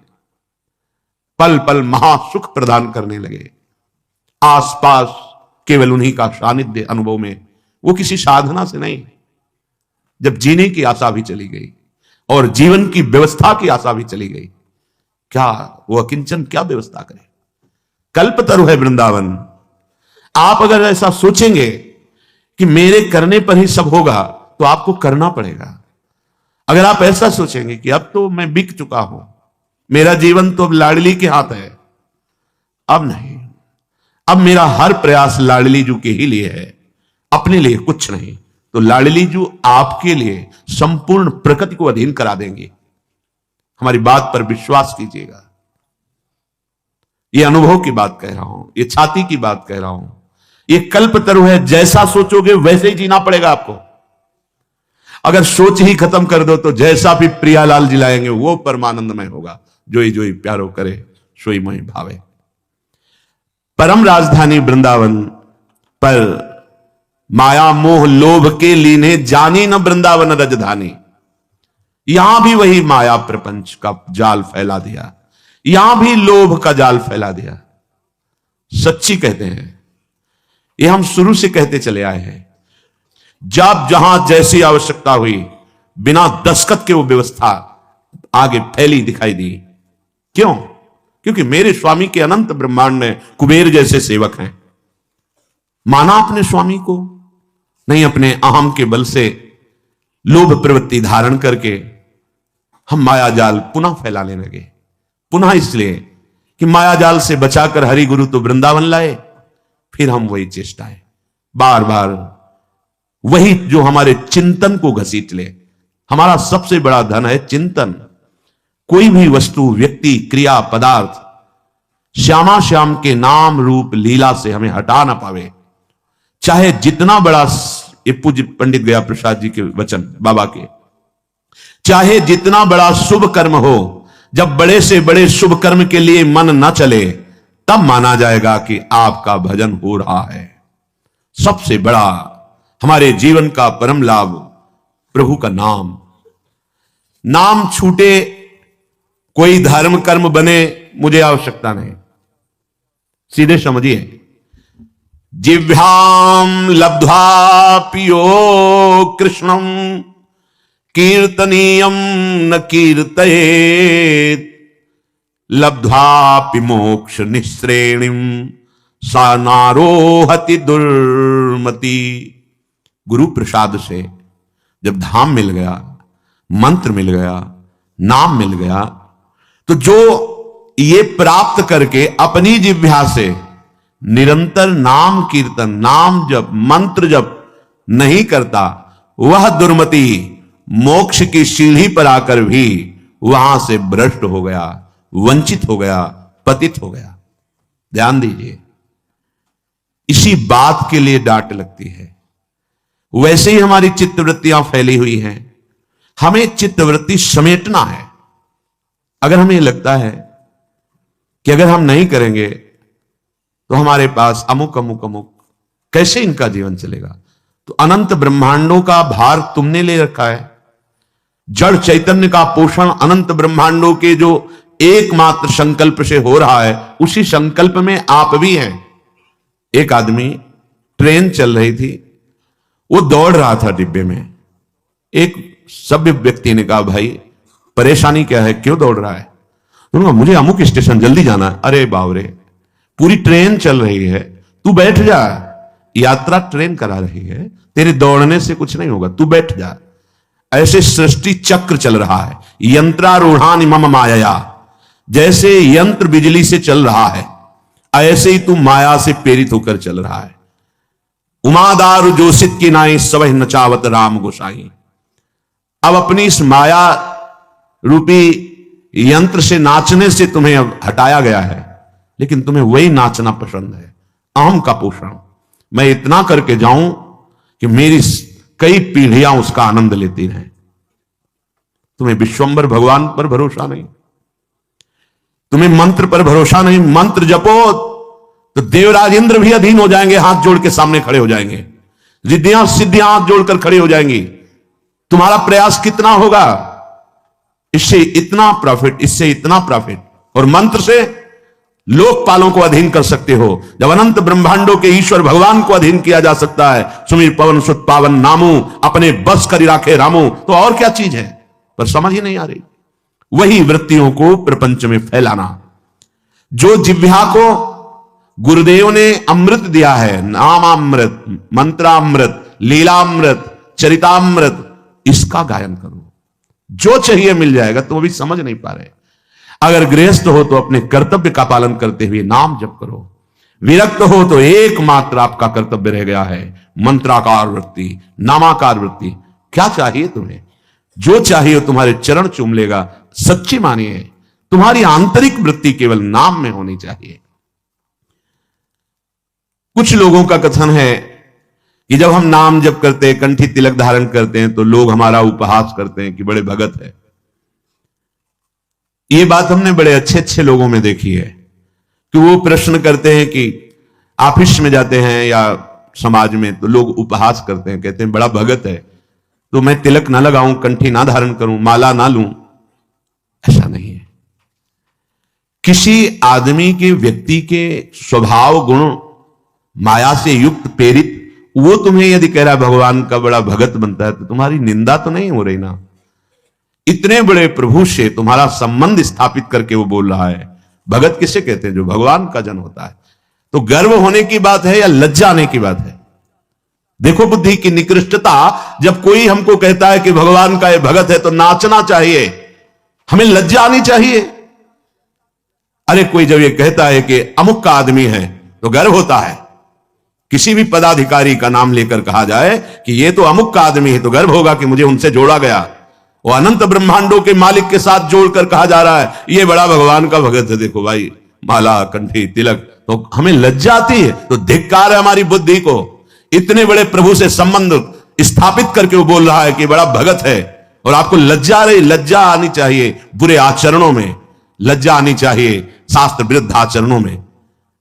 पल पल महासुख प्रदान करने लगे। आसपास केवल उन्हीं का सानिध्य अनुभव में, वो किसी साधना से नहीं। जब जीने की आशा भी चली गई और जीवन की व्यवस्था की आशा भी चली गई, क्या वो अकिंचन क्या व्यवस्था करे। कल्पतरु है वृंदावन। आप अगर ऐसा सोचेंगे कि मेरे करने पर ही सब होगा, तो आपको करना पड़ेगा। अगर आप ऐसा सोचेंगे कि अब तो मैं बिक चुका हूं, मेरा जीवन तो अब लाडली के हाथ है, अब नहीं, अब मेरा हर प्रयास लाडली जू के ही लिए है, अपने लिए कुछ नहीं, तो लाडली जू आपके लिए संपूर्ण प्रकृति को अधीन करा देंगे। हमारी बात पर विश्वास कीजिएगा। ये अनुभव की बात कह रहा हूं, ये छाती की बात कह रहा हूं। ये कल्पतरु है, जैसा सोचोगे वैसे ही जीना पड़ेगा आपको। अगर सोच ही खत्म कर दो तो जैसा भी प्रियालाल जिलाएंगे वो परमानंदमय होगा। जोई जोई प्यारो करे सोई मोहि भावे। परम राजधानी वृंदावन पर माया मोह लोभ के लीने जानी न वृंदावन राजधानी। यहां भी वही माया प्रपंच का जाल फैला दिया, यहां भी लोभ का जाल फैला दिया। सच्ची कहते हैं, ये हम शुरू से कहते चले आए हैं। जब जहां जैसी आवश्यकता हुई, बिना दस्तखत के वो व्यवस्था आगे फैली दिखाई दी। क्यों? क्योंकि मेरे स्वामी के अनंत ब्रह्मांड में कुबेर जैसे सेवक हैं। माना अपने स्वामी को नहीं, अपने अहम के बल से लोभ प्रवृत्ति धारण करके हम माया जाल पुनः फैलाने लगे। पुनः इसलिए कि माया जाल से बचाकर हरि गुरु तो वृंदावन लाए, फिर हम वही चेष्टाएं बार बार, वही जो हमारे चिंतन को घसीट ले। हमारा सबसे बड़ा धन है चिंतन। कोई भी वस्तु, व्यक्ति, क्रिया, पदार्थ श्यामा श्याम के नाम रूप लीला से हमें हटा ना पावे। चाहे जितना बड़ा, ये पूज्य पंडित गया प्रसाद जी के वचन बाबा के, चाहे जितना बड़ा शुभ कर्म हो, जब बड़े से बड़े शुभ कर्म के लिए मन न चले, तब माना जाएगा कि आपका भजन हो रहा है। सबसे बड़ा हमारे जीवन का परम लाभ प्रभु का नाम। नाम छूटे, कोई धर्म कर्म बने, मुझे आवश्यकता नहीं। सीधे समझिए, जिह्वाम लब्ध्वा पियो कृष्णम कीर्तनीयम न कीर्तयेत लब्ध्वापि मोक्ष निःश्रेणिम सा नारोहति दुर्मति। गुरु प्रसाद से जब धाम मिल गया, मंत्र मिल गया, नाम मिल गया, तो जो ये प्राप्त करके अपनी जिह्वा से निरंतर नाम कीर्तन, नाम जप, मंत्र जप नहीं करता, वह दुर्मति मोक्ष की सीढ़ी पर आकर भी वहां से भ्रष्ट हो गया, वंचित हो गया, पतित हो गया। ध्यान दीजिए, इसी बात के लिए डांट लगती है। वैसे ही हमारी चित्तवृत्तियां फैली हुई हैं, हमें चित्तवृत्ति समेटना है। अगर हमें लगता है कि अगर हम नहीं करेंगे तो हमारे पास अमुक अमुक अमुक, कैसे इनका जीवन चलेगा, तो अनंत ब्रह्मांडों का भार तुमने ले रखा है। जड़ चैतन्य का पोषण अनंत ब्रह्मांडों के जो एकमात्र संकल्प से हो रहा है, उसी संकल्प में आप भी हैं। एक आदमी, ट्रेन चल रही थी, वो दौड़ रहा था डिब्बे में। एक सभ्य व्यक्ति ने कहा, भाई परेशानी क्या है, क्यों दौड़ रहा है? तो मुझे अमुक स्टेशन जल्दी जाना है। अरे बावरे, पूरी ट्रेन चल रही है, तू बैठ जा, यात्रा ट्रेन करा रही है, तेरे दौड़ने से कुछ नहीं होगा, तू बैठ जा। ऐसे सृष्टि चक्र चल रहा है, यंत्रारूढ़ानि मम माया, जैसे यंत्र बिजली से चल रहा है, ऐसे ही तू माया से प्रेरित होकर चल रहा है। उमादारु जोशित की नाई सबह नचावत राम गोसाई। अब अपनी इस माया रूपी यंत्र से, नाचने से तुम्हें अब हटाया गया है, लेकिन तुम्हें वही नाचना पसंद है। अहम का पोषण, मैं इतना करके जाऊं कि मेरी कई पीढ़ियां उसका आनंद लेती रहें। तुम्हें विश्वंभर भगवान पर भरोसा नहीं, तुम्हें मंत्र पर भरोसा नहीं। मंत्र जपो तो देवराज इंद्र भी अधीन हो जाएंगे, हाथ जोड़ के सामने खड़े हो जाएंगे, रिद्धियां सिद्धियां हाथ जोड़कर खड़े हो जाएंगी। तुम्हारा प्रयास कितना होगा, इससे इतना प्रॉफिट, इससे इतना प्रॉफिट, और मंत्र से लोकपालों को अधीन कर सकते हो। जब अनंत ब्रह्मांडों के ईश्वर भगवान को अधीन किया जा सकता है, सुमीर पवन सुत पावन नामू अपने बस करी राखे रामू, तो और क्या चीज है? पर समझ ही नहीं आ रही। वही वृत्तियों को प्रपंच में फैलाना। जो जिह्वा को गुरुदेव ने अमृत दिया है, नामामृत, मंत्रामृत, लीलामृत, चरितामृत, इसका गायन करो। जो चाहिए मिल जाएगा, तुम अभी समझ नहीं पा रहे। अगर गृहस्थ हो तो अपने कर्तव्य का पालन करते हुए नाम जप करो। विरक्त हो तो एकमात्र आपका कर्तव्य रह गया है मंत्राकार वृत्ति, नामाकार वृत्ति। क्या चाहिए तुम्हें? जो चाहिए तुम्हारे चरण चूम लेगा। सच्ची मानिए, तुम्हारी आंतरिक वृत्ति केवल नाम में होनी चाहिए। कुछ लोगों का कथन है कि जब हम नाम जप करते हैं, कंठी तिलक धारण करते हैं, तो लोग हमारा उपहास करते हैं कि बड़े भगत है। ये बात हमने बड़े अच्छे अच्छे लोगों में देखी है कि वो प्रश्न करते हैं कि ऑफिस में जाते हैं या समाज में, तो लोग उपहास करते हैं, कहते हैं बड़ा भगत है, तो मैं तिलक ना लगाऊं, कंठी ना धारण करूं, माला ना लूं। ऐसा नहीं है। किसी आदमी के, व्यक्ति के स्वभाव गुण माया से युक्त, प्रेरित, वो तुम्हें यदि कह रहा है भगवान का बड़ा भगत बनता है, तो तुम्हारी निंदा तो नहीं हो रही ना। इतने बड़े प्रभु से तुम्हारा संबंध स्थापित करके वो बोल रहा है। भगत किसे कहते हैं? जो भगवान का जन होता है। तो गर्व होने की बात है या लज्जा आने की बात है? देखो बुद्धि की निकृष्टता। जब कोई हमको कहता है कि भगवान का ये भगत है, तो नाचना चाहिए, हमें लज्जा आनी चाहिए। अरे कोई जब ये कहता है कि अमुक का आदमी है, तो गर्व होता है। किसी भी पदाधिकारी का नाम लेकर कहा जाए कि ये तो अमुक का आदमी है, तो गर्व होगा कि मुझे उनसे जोड़ा गया। वो अनंत ब्रह्मांडों के मालिक के साथ जोड़कर कहा जा रहा है ये बड़ा भगवान का भगत है, देखो भाई, माला, कंठी, तिलक, तो हमें लज्जा आती है। तो धिक्कार है हमारी बुद्धि को। इतने बड़े प्रभु से संबंध स्थापित करके वो बोल रहा है कि बड़ा भगत है, और आपको लज्जा रही। लज्जा आनी चाहिए बुरे आचरणों में, लज्जा आनी चाहिए शास्त्र विरुद्ध आचरणों में।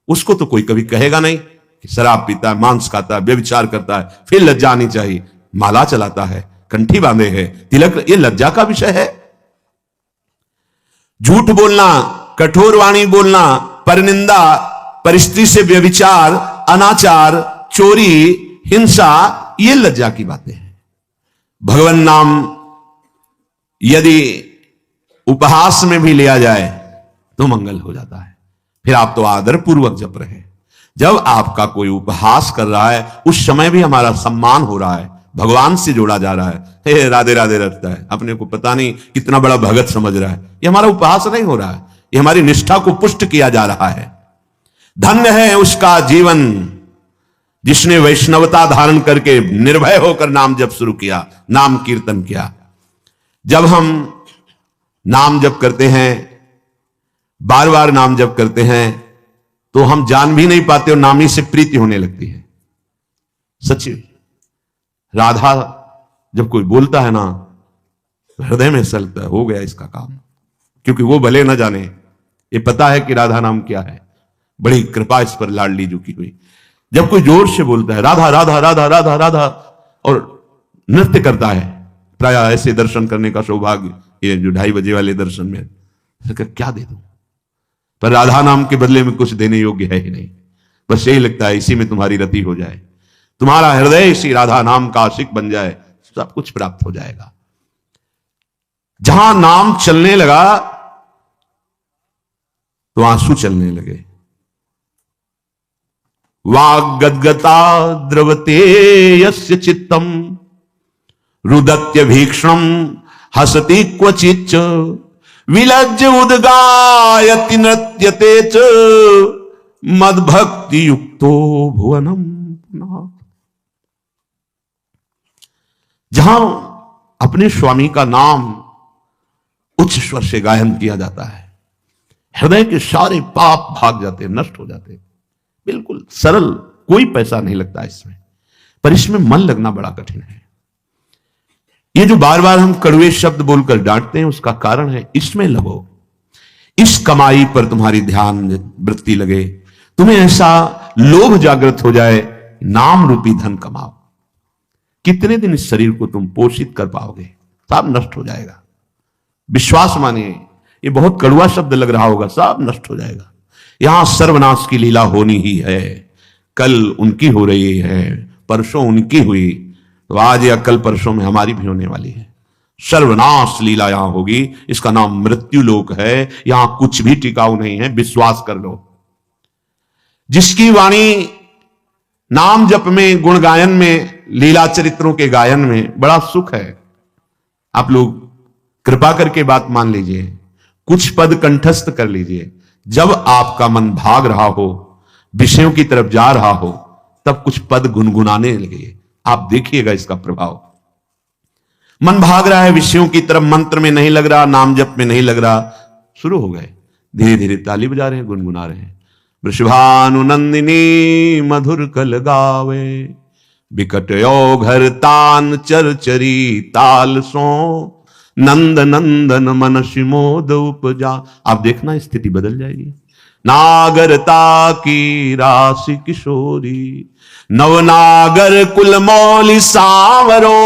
उसको तो कोई कभी कहेगा नहीं। कि शराब पीता है, मांस खाता है, व्यभिचार करता है, फिर लज्जा आनी चाहिए, माला चलाता है, कंठी बांधे है, तिलक, ये लज्जा का विषय है। झूठ बोलना, कठोर वाणी बोलना, परनिंदा, परिस्त्री से व्यभिचार, अनाचार, चोरी, हिंसा, ये लज्जा की बातें हैं। भगवान नाम यदि उपहास में भी लिया जाए तो मंगल हो जाता है। फिर आप तो आदर पूर्वक जप रहे। जब आपका कोई उपहास कर रहा है उस समय भी हमारा सम्मान हो रहा है, भगवान से जोड़ा जा रहा है, हे राधे राधे रखता है, अपने को पता नहीं कितना बड़ा भगत समझ रहा है। ये हमारा उपहास नहीं हो रहा है, ये हमारी निष्ठा को पुष्ट किया जा रहा है। धन्य है उसका जीवन जिसने वैष्णवता धारण करके निर्भय होकर नाम जप शुरू किया, नाम कीर्तन किया। जब हम नाम जप करते हैं, बार बार नाम जप करते हैं, तो हम जान भी नहीं पाते और नामी से प्रीति होने लगती है। सच्ची राधा जब कोई बोलता है ना, हृदय में ऐसा लगता है हो गया इसका काम, क्योंकि वो भले ना जाने, ये पता है कि राधा नाम क्या है। बड़ी कृपा इस पर लाडली जी की हुई। जब कोई जोर से बोलता है राधा राधा राधा राधा राधा और नृत्य करता है, प्राय ऐसे दर्शन करने का सौभाग्य, ये जो 2:30 बजे वाले दर्शन में, क्या दे दूं, पर राधा नाम के बदले में कुछ देने योग्य है ही नहीं। बस यही लगता है इसी में तुम्हारी रति हो जाए, तुम्हारा हृदय इसी राधा नाम का आशिक बन जाए, सब कुछ प्राप्त हो जाएगा। जहां नाम चलने लगा तो आंसू चलने लगे। वाग्गद्गता द्रवते यस्य चित्तम रुदत्य भीक्षणम हसति क्वचिच्च विलज्ज उद्गायति नृत्यते च मद्भक्ति युक्तो भुवनम पुनः। जहां अपने स्वामी का नाम उच्च स्वर से गायन किया जाता है, हृदय के सारे पाप भाग जाते हैं, नष्ट हो जाते हैं। बिल्कुल सरल, कोई पैसा नहीं लगता इसमें, पर इसमें मन लगना बड़ा कठिन है। ये जो बार बार हम कड़वे शब्द बोलकर डांटते हैं, उसका कारण है इसमें लगो, इस कमाई पर तुम्हारी ध्यान वृत्ति लगे, तुम्हें ऐसा लोभ जागृत हो जाए, नाम रूपी धन कमाओ। कितने दिन इस शरीर को तुम पोषित कर पाओगे, सब नष्ट हो जाएगा। विश्वास मानिए, ये बहुत कड़वा शब्द लग रहा होगा, सब नष्ट हो जाएगा। यहां सर्वनाश की लीला होनी ही है। कल उनकी हो रही है, परसों उनकी हुई, तो आज या कल परसों में हमारी भी होने वाली है। सर्वनाश लीला यहां होगी, इसका नाम मृत्यु लोक है। यहां कुछ भी टिकाऊ नहीं है, विश्वास कर लो। जिसकी वाणी नाम जप में, गुण गायन में, लीला चरित्रों के गायन में बड़ा सुख है। आप लोग कृपा करके बात मान लीजिए, कुछ पद कंठस्थ कर लीजिए। जब आपका मन भाग रहा हो, विषयों की तरफ जा रहा हो, तब कुछ पद गुनगुनाने लगे, आप देखिएगा इसका प्रभाव। मन भाग रहा है विषयों की तरफ, मंत्र में नहीं लग रहा, नाम जप में नहीं लग रहा, शुरू हो गए, धीरे धीरे ताली बजा रहे हैं, गुनगुना रहे हैं। वृषभानु नंदिनी मधुर कल गावे, बिकट यो घर तान चरचरी ताल सो, नंद नंदन मन शिमोद उपजा। आप देखना स्थिति बदल जाएगी। नागरता की राशि किशोरी, नवनागर कुलमौली सांवरो,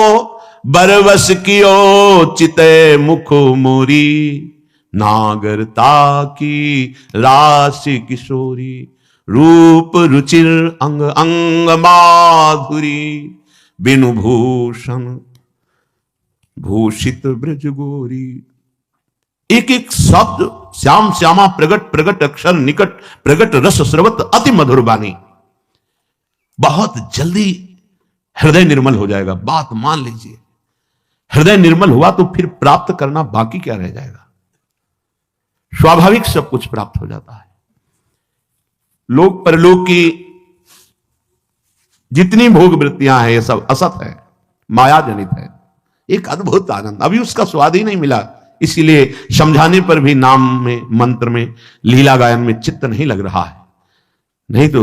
बरवस कियो चिते मुख मोरी। नागरता की राशि किशोरी, रूप रुचिर अंग अंग माधुरी, बिनु भूषण भूषित ब्रज गोरी। एक एक शब्द श्याम श्यामा प्रगट प्रगट अक्षर निकट प्रगट रस स्रवत अति मधुर बानी। बहुत जल्दी हृदय निर्मल हो जाएगा। बात मान लीजिए, हृदय निर्मल हुआ तो फिर प्राप्त करना बाकी क्या रह जाएगा। स्वाभाविक सब कुछ प्राप्त हो जाता है। लोक परलोक की जितनी भोग वृत्तियां हैं, ये सब असत है, माया जनित है। एक अद्भुत आनंद, अभी उसका स्वाद ही नहीं मिला, इसीलिए समझाने पर भी नाम में, मंत्र में, लीला गायन में चित्त नहीं लग रहा है। नहीं तो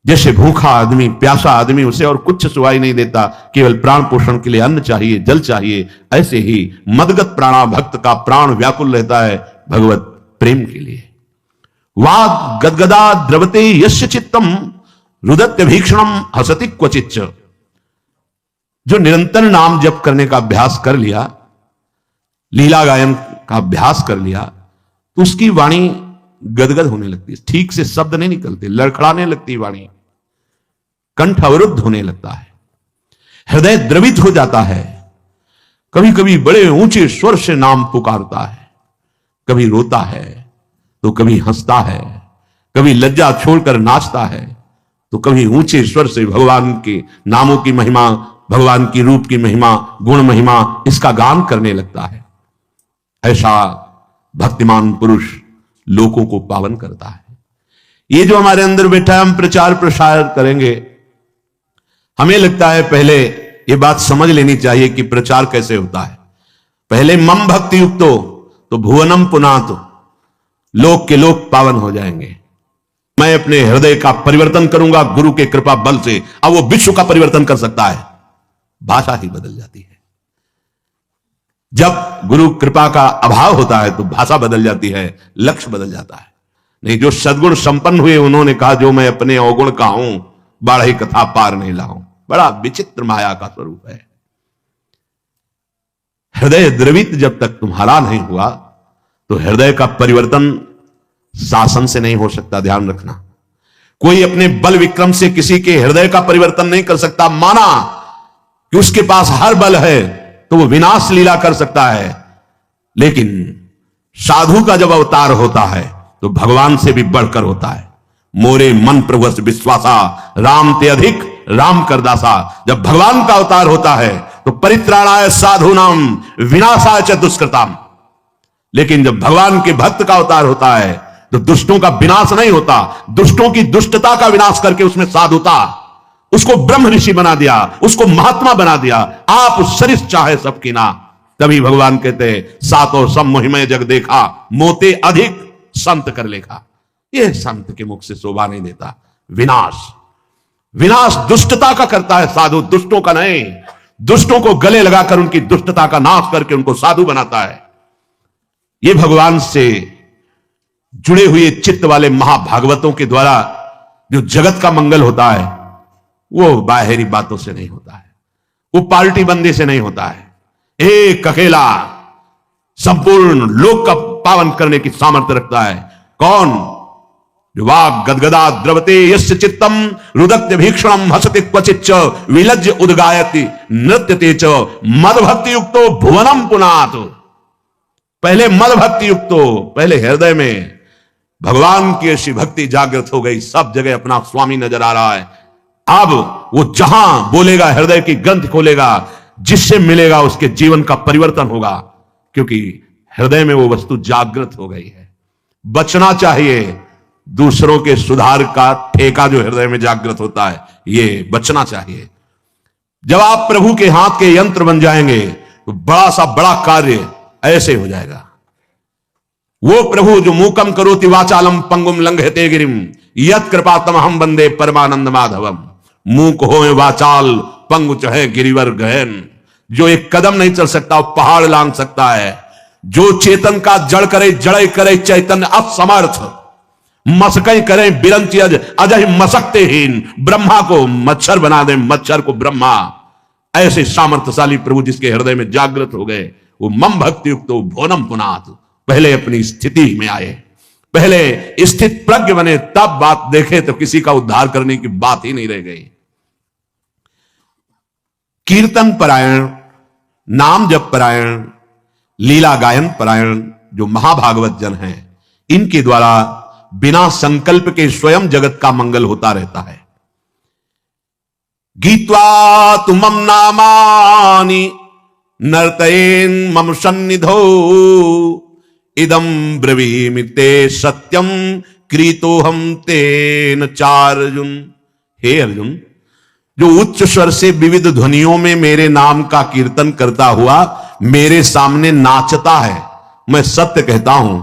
जैसे भूखा आदमी, प्यासा आदमी, उसे और कुछ सुवाई नहीं देता, केवल प्राण पोषण के लिए अन्न चाहिए, जल चाहिए, ऐसे ही मदगत प्राणा भक्त का प्राण व्याकुल रहता है भगवत प्रेम के लिए। वाग गदगदा द्रवते यस्य चित्तम, रुदत्य भीक्षणम हसति क्वचिच्च, जो निरंतर नाम जप करने का अभ्यास कर लिया, लीला गायन का अभ्यास कर लिया, तो उसकी वाणी गदगद होने लगती है, ठीक से शब्द नहीं निकलते, लड़खड़ाने लगती वाणी, कंठ अवरुद्ध होने लगता है, हृदय द्रवित हो जाता है, कभी कभी बड़े ऊंचे स्वर से नाम पुकारता है, कभी रोता है तो कभी हंसता है, कभी लज्जा छोड़कर नाचता है, तो कभी ऊंचे स्वर से भगवान के नामों की महिमा, भगवान की रूप की महिमा, गुण महिमा, इसका गान करने लगता है। ऐसा भक्तिमान पुरुष लोगों को पावन करता है। ये जो हमारे अंदर बैठा है, हम प्रचार प्रसार करेंगे, हमें लगता है पहले ये बात समझ लेनी चाहिए कि प्रचार कैसे होता है। पहले मम भक्ति युक्तो तो भुवनम पुनातो, लोक के लोक पावन हो जाएंगे। मैं अपने हृदय का परिवर्तन करूंगा गुरु के कृपा बल से। अब वो विश्व का परिवर्तन कर सकता है, भाषा ही बदल जाती है। जब गुरु कृपा का अभाव होता है तो भाषा बदल जाती है, लक्ष्य बदल जाता है। नहीं, जो सद्गुण संपन्न हुए उन्होंने कहा, जो मैं अपने अवगुण का हूं, बाढ़ी कथा पार नहीं लाऊं। बड़ा विचित्र माया का स्वरूप है। हृदय द्रवित जब तक तुम्हारा नहीं हुआ तो हृदय का परिवर्तन शासन से नहीं हो सकता। ध्यान रखना, कोई अपने बल विक्रम से किसी के हृदय का परिवर्तन नहीं कर सकता। माना कि उसके पास हर बल है तो वो विनाश लीला कर सकता है, लेकिन साधु का जब अवतार होता है तो भगवान से भी बढ़कर होता है। मोरे मन प्रभु विश्वासा, राम ते अधिक राम करदासा। जब भगवान का अवतार होता है तो परित्राणाय साधूनाम विनाशाय च दुष्कृताम। लेकिन जब भगवान के भक्त का अवतार होता है तो दुष्टों का विनाश नहीं होता, दुष्टों की दुष्टता का विनाश करके उसमें साधुता, उसको ब्रह्म ऋषि बना दिया, उसको महात्मा बना दिया। आप सरिस चाहे सबकी ना। तभी भगवान कहते हैं, सातों सम मोहिमय जग देखा, मोते अधिक संत कर लेखा। यह संत के मुख से शोभा नहीं देता। विनाश दुष्टता का करता है साधु, दुष्टों का नहीं। दुष्टों को गले लगाकर उनकी दुष्टता का नाश करके उनको साधु बनाता है। ये भगवान से जुड़े हुए चित्त वाले महाभागवतों के द्वारा जो जगत का मंगल होता है, वो बाहरी बातों से नहीं होता है, वो पार्टी बंदी से नहीं होता है। एक अकेला संपूर्ण लोक का पावन करने की सामर्थ्य रखता है। कौन? जो वाग गदगदा द्रवते यस्य चित्तम रुदत्य भीक्षणम हसति क्वचिच्च विलज्ज उद्गायति नृत्यते च मदभक्ति युक्तो भुवनम पुनात। पहले मदभक्ति युक्तो, पहले हृदय में भगवान की ऐसी भक्ति जागृत हो गई, सब जगह अपना स्वामी नजर आ रहा है। अब वो जहां बोलेगा, हृदय की ग्रंथ खोलेगा, जिससे मिलेगा उसके जीवन का परिवर्तन होगा, क्योंकि हृदय में वो वस्तु जागृत हो गई है। बचना चाहिए दूसरों के सुधार का ठेका जो हृदय में जागृत होता है, ये बचना चाहिए। जब आप प्रभु के हाथ के यंत्र बन जाएंगे तो बड़ा सा बड़ा कार्य ऐसे हो जाएगा। वो प्रभु जो मूकम करोति वाचालम पंगुम लंघयते गिरिम यत कृपातम हम वंदे परमानंद माधवम। मूक हो वाचाल पंगु चहे गिरिवर गहन, जो एक कदम नहीं चल सकता वो पहाड़ लांग सकता है। जो चेतन का जड़ करे जड़े करे चैतन्य असमर्थ, मसकई करे बिरंची अजय मसकतेहीन, ब्रह्मा को मच्छर बना दे मच्छर को ब्रह्मा। ऐसे सामर्थ्यशाली प्रभु जिसके हृदय में जागृत हो गए, वो मम भक्ति युक्त भोनम पुनात। पहले अपनी स्थिति में आए, पहले स्थित प्रज्ञ बने, तब बात देखे तो किसी का उद्धार करने की बात ही नहीं रह गई। कीर्तन परायण, नाम जप परायण, लीला गायन परायण जो महाभागवत जन हैं, इनके द्वारा बिना संकल्प के स्वयं जगत का मंगल होता रहता है। गीत्वा तुमम नामानि नर्तयेन मम सन्निधौ इदम ब्रवीमि ते सत्यम क्रीतोहम तेन चार्जुन। हे अर्जुन, जो उच्च स्वर से विविध ध्वनियों में मेरे नाम का कीर्तन करता हुआ मेरे सामने नाचता है, मैं सत्य कहता हूं,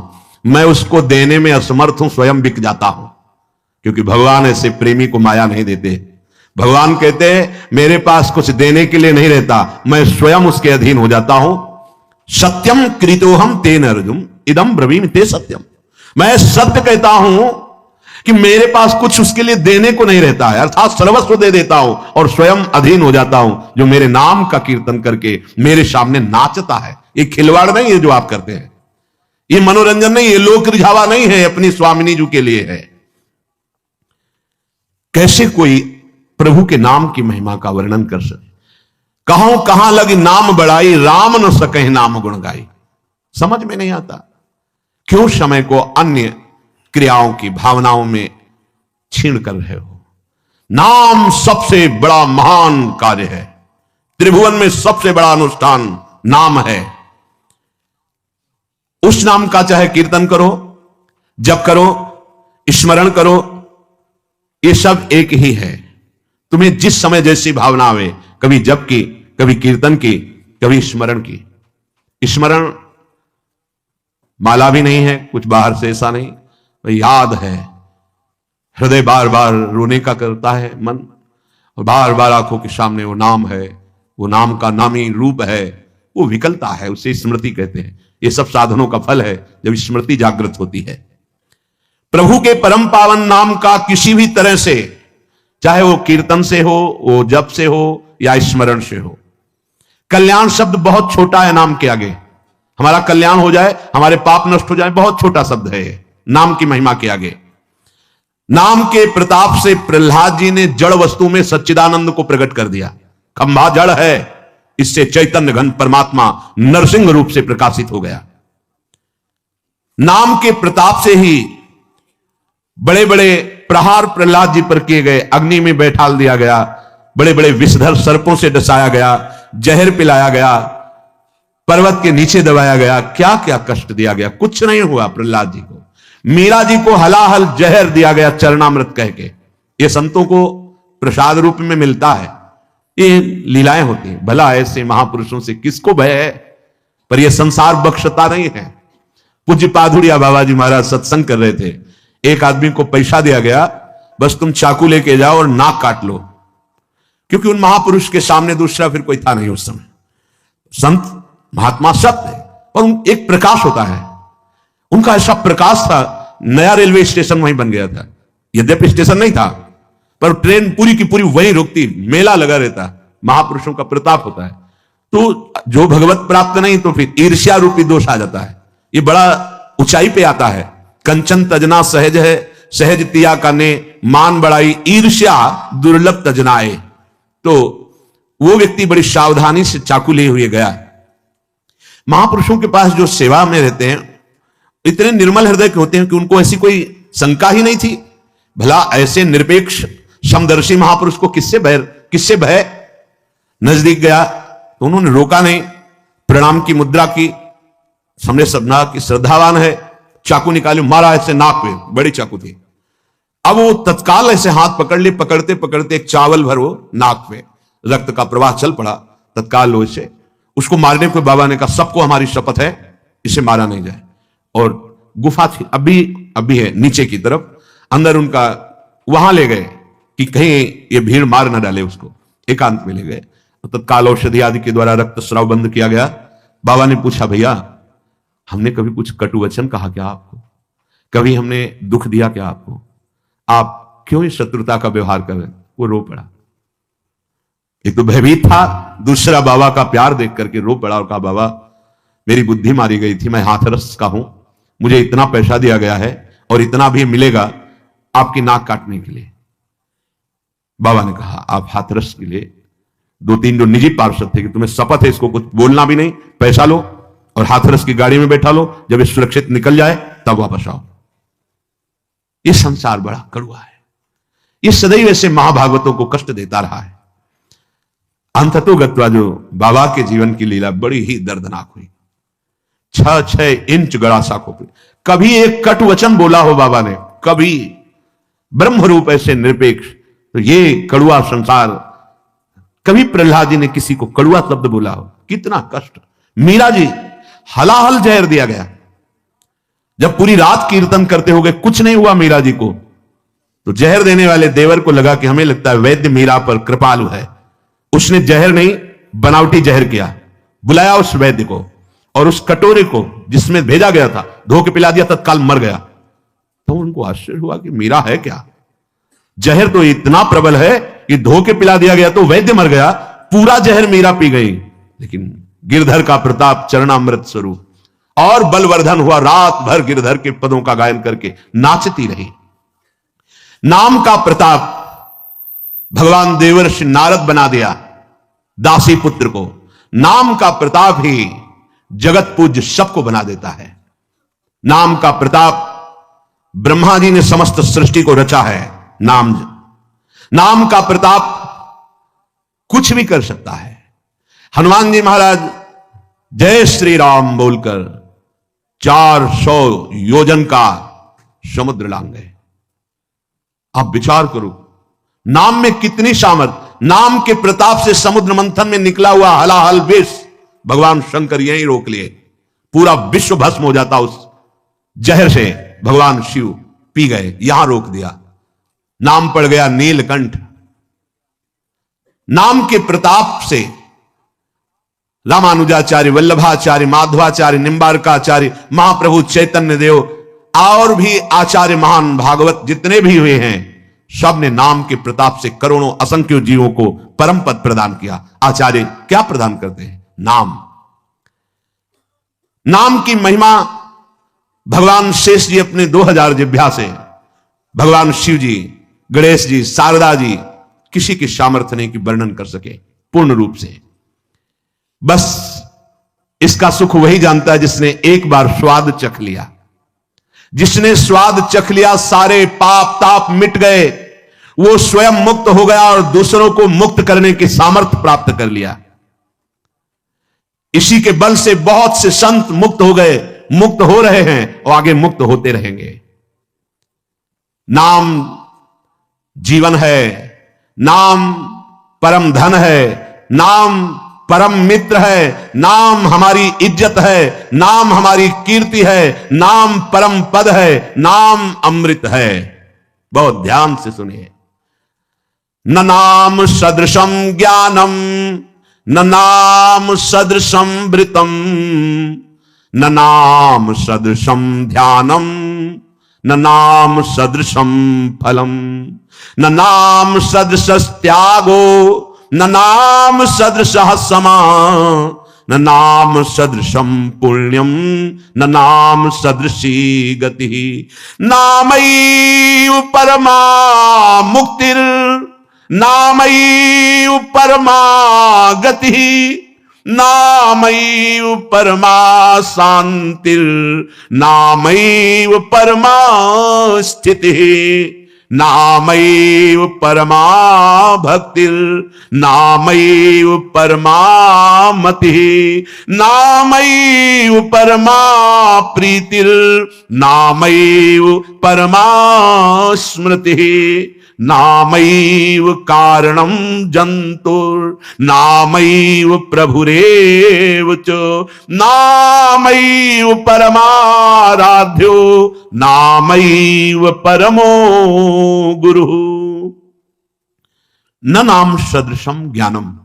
मैं उसको देने में असमर्थ हूं, स्वयं बिक जाता हूं। क्योंकि भगवान ऐसे प्रेमी को माया नहीं देते। भगवान कहते हैं मेरे पास कुछ देने के लिए नहीं रहता, मैं स्वयं उसके अधीन हो जाता हूं। सत्यम क्रीतोहम तेन अर्जुन इदम ब्रवीमि ते सत्यम। मैं सत्य कहता हूं कि मेरे पास कुछ उसके लिए देने को नहीं रहता है, अर्थात सर्वस्व दे देता हूं और स्वयं अधीन हो जाता हूं, जो मेरे नाम का कीर्तन करके मेरे सामने नाचता है। ये खिलवाड़ नहीं है जो आप करते हैं, ये मनोरंजन नहीं, ये लोक रिझावा नहीं है, अपनी स्वामिनी जी के लिए है। कैसे कोई प्रभु के नाम की महिमा का वर्णन कर सके? कहो कहां लगी नाम बढ़ाई, राम न सके नाम गुण गाई। समझ में नहीं आता, क्यों समय को अन्य क्रियाओं की भावनाओं में छीन कर रहे हो? नाम सबसे बड़ा महान कार्य है, त्रिभुवन में सबसे बड़ा अनुष्ठान नाम है। उस नाम का चाहे कीर्तन करो, जप करो, स्मरण करो, ये सब एक ही है। तुम्हें जिस समय जैसी भावना आवे, कभी जप की, कभी कीर्तन की, कभी स्मरण की। स्मरण माला भी नहीं है, कुछ बाहर से ऐसा नहीं, याद है। हृदय बार बार रोने का करता है मन, और बार बार आंखों के सामने वो नाम है, वो नाम का नामी रूप है, वो विकलता है, उसे स्मृति कहते हैं। ये सब साधनों का फल है जब स्मृति जागृत होती है। प्रभु के परम पावन नाम का किसी भी तरह से, चाहे वो कीर्तन से हो, वो जप से हो या स्मरण से हो। कल्याण शब्द बहुत छोटा है नाम के आगे। हमारा कल्याण हो जाए, हमारे पाप नष्ट हो जाए, बहुत छोटा शब्द है नाम की महिमा के आगे। नाम के प्रताप से प्रहलाद जी ने जड़ वस्तु में सच्चिदानंद को प्रकट कर दिया। खंभा जड़ है, इससे चैतन्य घन परमात्मा नरसिंह रूप से प्रकाशित हो गया। नाम के प्रताप से ही बड़े बड़े प्रहार प्रहलाद जी पर किए गए, अग्नि में बैठाल दिया गया, बड़े बड़े विषधर सर्पों से डसाया गया, जहर पिलाया गया, पर्वत के नीचे दबाया गया, क्या क्या कष्ट दिया गया, कुछ नहीं हुआ प्रहलाद जी को। मीरा जी को हलाहल जहर दिया गया चरणामृत कह के। ये संतों को प्रसाद रूप में मिलता है, ये लीलाएं होती हैं। भला ऐसे महापुरुषों से किसको भय है? पर यह संसार बख्शता नहीं है। पूज्य पाधुरिया बाबा जी महाराज सत्संग कर रहे थे, एक आदमी को पैसा दिया गया, बस तुम चाकू लेके जाओ और नाक काट लो, क्योंकि उन महापुरुष के सामने दूसरा फिर कोई था नहीं उस समय। संत महात्मा सत्य, पर एक प्रकाश होता है, उनका ऐसा प्रकाश था, नया रेलवे स्टेशन वहीं बन गया था। यद्यपि स्टेशन नहीं था, पर ट्रेन पूरी की पूरी वहीं रुकती, मेला लगा रहता। महापुरुषों का प्रताप होता है। तो जो भगवत प्राप्त नहीं तो फिर ईर्ष्या रूपी दोष आ जाता है। ये बड़ा ऊंचाई पे आता है। कंचन तजना सहज है, सहज तिया का ने मान बढ़ाई, ईर्ष्या दुर्लभ तजनाए। तो वो व्यक्ति बड़ी सावधानी से चाकू लिए हुए गया। महापुरुषों के पास जो सेवा में रहते हैं इतने निर्मल हृदय के होते हैं कि उनको ऐसी कोई शंका ही नहीं थी। भला ऐसे निरपेक्ष समदर्शी महापुरुष को किससे भय? नजदीक गया तो उन्होंने रोका नहीं, प्रणाम की मुद्रा की, सामने सबना की श्रद्धावान है, चाकू निकाले, मारा ऐसे नाक पे, बड़ी चाकू थी। अब वो तत्काल ऐसे हाथ पकड़ लिए, पकड़ते पकड़ते एक चावल भर वो नाक पे, रक्त का प्रवाह चल पड़ा। तत्काल लो इसे, उसको मारने को बाबा ने कहा सबको हमारी शपथ है इसे मारा नहीं जाए। और गुफा थी, अभी है नीचे की तरफ, अंदर उनका वहां ले गए कि कहीं ये भीड़ मार न डाले उसको, एकांत में ले गए। तत्काल औषधि आदि के द्वारा रक्त स्राव बंद किया गया। बाबा ने पूछा, भैया हमने कभी कुछ कटु वचन कहा क्या आपको? कभी हमने दुख दिया क्या आपको? आप क्यों इस शत्रुता का व्यवहार कर रहे हैं? वो रो पड़ा। एक तो भयभीत था, दूसरा बाबा का प्यार देख करके रो पड़ा और कहा, बाबा मेरी बुद्धि मारी गई थी, मैं हाथरस का हूं, मुझे इतना पैसा दिया गया है और इतना भी मिलेगा आपकी नाक काटने के लिए। बाबा ने कहा, आप हाथरस के लिए 2-3 जो निजी पार्षद थे कि तुम्हें शपथ है इसको कुछ बोलना भी नहीं, पैसा लो और हाथरस की गाड़ी में बैठा लो, जब ये सुरक्षित निकल जाए तब वापस आओ। ये संसार बड़ा कड़वा है, ये सदैव ऐसे महाभागवतों को कष्ट देता रहा है। अंततोगत्वा जो बाबा के जीवन की लीला बड़ी ही दर्दनाक हुई। 6-6 इंच गड़ा सा खोपड़ी, कभी एक कटु वचन बोला हो बाबा ने, कभी ब्रह्म रूप ऐसे निरपेक्ष, तो ये कड़ुआ संसार, कभी प्रहलाद जी ने किसी को कड़ुआ शब्द बोला हो? कितना कष्ट। मीरा जी हलाहल जहर दिया गया, जब पूरी रात कीर्तन करते हो गए कुछ नहीं हुआ मीरा जी को, तो जहर देने वाले देवर को लगा कि हमें लगता है वैद्य मीरा पर कृपालु है, उसने जहर नहीं बनावटी जहर किया, बुलाया उस वैद्य को और उस कटोरे को जिसमें भेजा गया था धो के पिला दिया, तत्काल मर गया। तो उनको आश्चर्य हुआ कि मीरा है क्या, जहर तो इतना प्रबल है कि धो के पिला दिया गया तो वैद्य मर गया, पूरा जहर मीरा पी गई। लेकिन गिरधर का प्रताप चरणामृत स्वरूप और बलवर्धन हुआ, रात भर गिरधर के पदों का गायन करके नाचती रही। नाम का प्रताप भगवान देवर्षि नारद बना दिया दासी पुत्र को। नाम का प्रताप ही जगत पूज्य सबको बना देता है। नाम का प्रताप ब्रह्मा जी ने समस्त सृष्टि को रचा है। नाम का प्रताप कुछ भी कर सकता है। हनुमान जी महाराज जय श्री राम बोलकर 400 योजन का समुद्र लांग गए। आप विचार करो, नाम में कितनी सामर्थ। नाम के प्रताप से समुद्र मंथन में निकला हुआ हलाहल विष भगवान शंकर यहीं रोक लिए, पूरा विश्व भस्म हो जाता उस जहर से। भगवान शिव पी गए, यहां रोक दिया। नाम पड़ गया नीलकंठ। नाम के प्रताप से रामानुजाचार्य, वल्लभाचार्य, माधवाचार्य, निम्बारकाचार्य, महाप्रभु चैतन्य देव और भी आचार्य महान भागवत जितने भी हुए हैं, सब ने नाम के प्रताप से करोड़ों असंख्य जीवों को परम पद प्रदान किया। आचार्य क्या प्रदान करते हैं? नाम। नाम की महिमा भगवान शेष जी अपने 2000 जिह्वा से, भगवान शिव जी, गणेश जी, शारदा जी, किसी की सामर्थ्य नहीं कि वर्णन कर सके पूर्ण रूप से। बस इसका सुख वही जानता है जिसने एक बार स्वाद चख लिया। जिसने स्वाद चख लिया, सारे पाप ताप मिट गए, वो स्वयं मुक्त हो गया और दूसरों को मुक्त करने की सामर्थ्य प्राप्त कर लिया। इसी के बल से बहुत से संत मुक्त हो गए, मुक्त हो रहे हैं और आगे मुक्त होते रहेंगे। नाम जीवन है, नाम परम धन है, नाम परम मित्र है, नाम हमारी इज्जत है, नाम हमारी कीर्ति है, नाम परम पद है, नाम अमृत है। बहुत ध्यान से सुनिए। न नाम सदृशम ज्ञानम, न नाम सदृशम वृतम, न नाम सदृशम ध्यानम, न नाम सदृशम फलम, न नाम सदृश त्यागो, न नाम सदृशः समा, न नाम सदृशम पुण्यम, न नाम सदृशी गति। नामैव परमा मुक्तिर्, नामैव परमा गतिः, नामैव परमा शांतिर्, नामैव परमा स्थितिः, नामैव परमा भक्तिर्, नामैव परमा मतिः, नामैव परमा प्रीतिर्, नामैव परमा स्मृतिः, नामैव कारणं जन्तुर्, नामैव प्रभुरेव च, नामैव परमाराध्यो, नामैव परमो गुरुः। न नाम सदृशम ज्ञानम।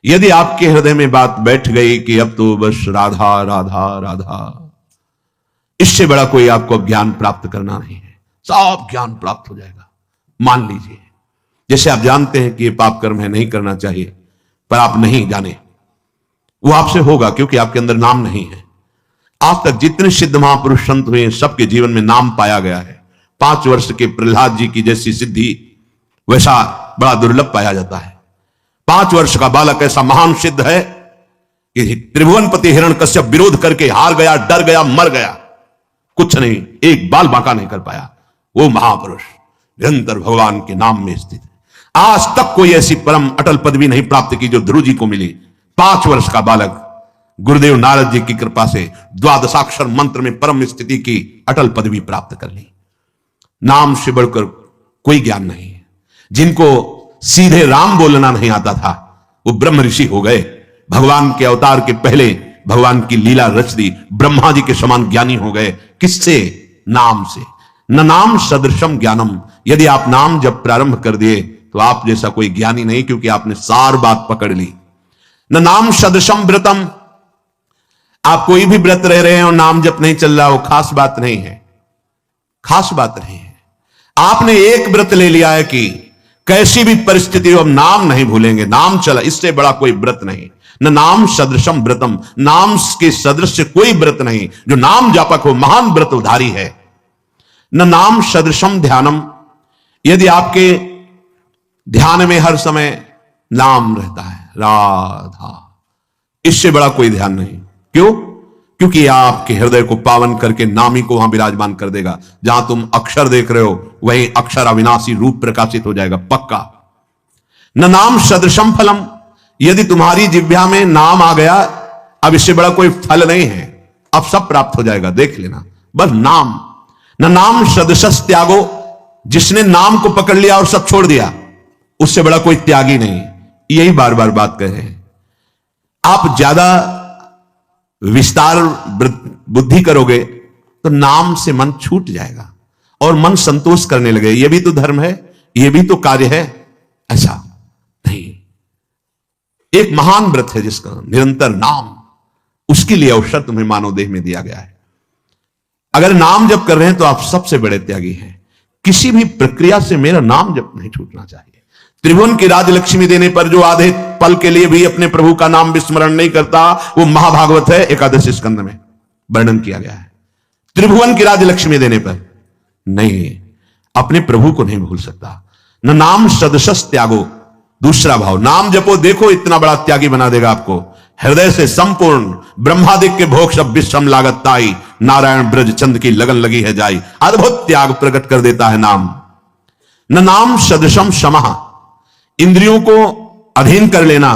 यदि आपके हृदय में बात बैठ गई कि अब तो बस राधा राधा राधा, इससे बड़ा कोई आपको ज्ञान प्राप्त करना नहीं है, सब ज्ञान प्राप्त हो जाएगा। मान लीजिए, जैसे आप जानते हैं कि ये पाप कर्म है, नहीं करना चाहिए, पर आप नहीं जाने, वो आपसे होगा क्योंकि आपके अंदर नाम नहीं है। आज तक जितने सिद्ध महापुरुष संत हुए, सबके जीवन में नाम पाया गया है। 5 वर्ष के प्रहलाद जी की जैसी सिद्धि वैसा बड़ा दुर्लभ पाया जाता है। 5 वर्ष का बालक ऐसा महान सिद्ध है कि त्रिभुवनपति हिरण्यकश्यप विरोध करके हार गया, डर गया, मर गया, कुछ नहीं, एक बाल बांका नहीं कर पाया। वो महापुरुष निरंतर भगवान के नाम में स्थित है। आज तक कोई ऐसी परम अटल पदवी नहीं प्राप्त की जो ध्रुव जी को मिली। 5 वर्ष का बालक गुरुदेव नारद जी की कृपा से द्वादशाक्षर मंत्र में परम स्थिति की अटल पदवी प्राप्त कर ली। नाम से बढ़कर कोई ज्ञान नहीं है। जिनको सीधे राम बोलना नहीं आता था, वो ब्रह्म ऋषि हो गए। भगवान के अवतार के पहले भगवान की लीला रच दी, ब्रह्मा जी के समान ज्ञानी हो गए। किससे? नाम से। न नाम सदृशम ज्ञानम। यदि आप नाम जब प्रारंभ कर दिए तो आप जैसा कोई ज्ञानी नहीं, क्योंकि आपने सार बात पकड़ ली। न नाम सदृशम व्रतम। आप कोई भी व्रत रह रहे हैं और नाम जप नहीं चल रहा, वो खास बात नहीं है। खास बात नहीं है। आपने एक व्रत ले लिया है कि कैसी भी परिस्थिति हो हम नाम नहीं भूलेंगे, नाम चला, इससे बड़ा कोई व्रत नहीं। न नाम सदृशम व्रतम, नाम के सदृश कोई व्रत नहीं। जो नाम जापक हो महान व्रत उधारी है। न नाम सदृशम ध्यानम, यदि आपके ध्यान में हर समय नाम रहता है, राधा, इससे बड़ा कोई ध्यान नहीं। क्यों? क्योंकि आपके हृदय को पावन करके नामी को वहां विराजमान कर देगा। जहां तुम अक्षर देख रहे हो वहीं अक्षर अविनाशी रूप प्रकाशित हो जाएगा, पक्का। न नाम सदृशम फलम, यदि तुम्हारी जिह्वा में नाम आ गया, अब इससे बड़ा कोई फल नहीं है, अब सब प्राप्त हो जाएगा, देख लेना, बस नाम। न नाम सदृश त्यागो, जिसने नाम को पकड़ लिया और सब छोड़ दिया, उससे बड़ा कोई त्यागी नहीं। यही बार बार बात कर रहे हैं। आप ज्यादा विस्तार बुद्धि करोगे तो नाम से मन छूट जाएगा और मन संतोष करने लगे, यह भी तो धर्म है, यह भी तो कार्य है, ऐसा नहीं। एक महान व्रत है जिसका निरंतर नाम, उसके लिए अवसर तुम्हें मानव देह में दिया गया है। अगर नाम जप कर रहे हैं तो आप सबसे बड़े त्यागी हैं। किसी भी प्रक्रिया से मेरा नाम जप नहीं छूटना चाहिए। त्रिभुवन की राजलक्ष्मी देने पर जो आधे पल के लिए भी अपने प्रभु का नाम विस्मरण नहीं करता, वो महाभागवत है, एकादश स्कंद में वर्णन किया गया है। त्रिभुवन की राजलक्ष्मी देने पर नहीं, अपने प्रभु को नहीं भूल सकता। न नाम सदृश त्यागो, दूसरा भाव, नाम जपो, देखो इतना बड़ा त्यागी बना देगा आपको। हृदय से संपूर्ण ब्रह्मादिक के भोग सब विश्रम लागत ताई, नारायण ब्रज चंद की लगन लगी है जाई। अद्भुत त्याग प्रकट कर देता है नाम। न नाम सदृशम क्षमा, इंद्रियों को अधीन कर लेना,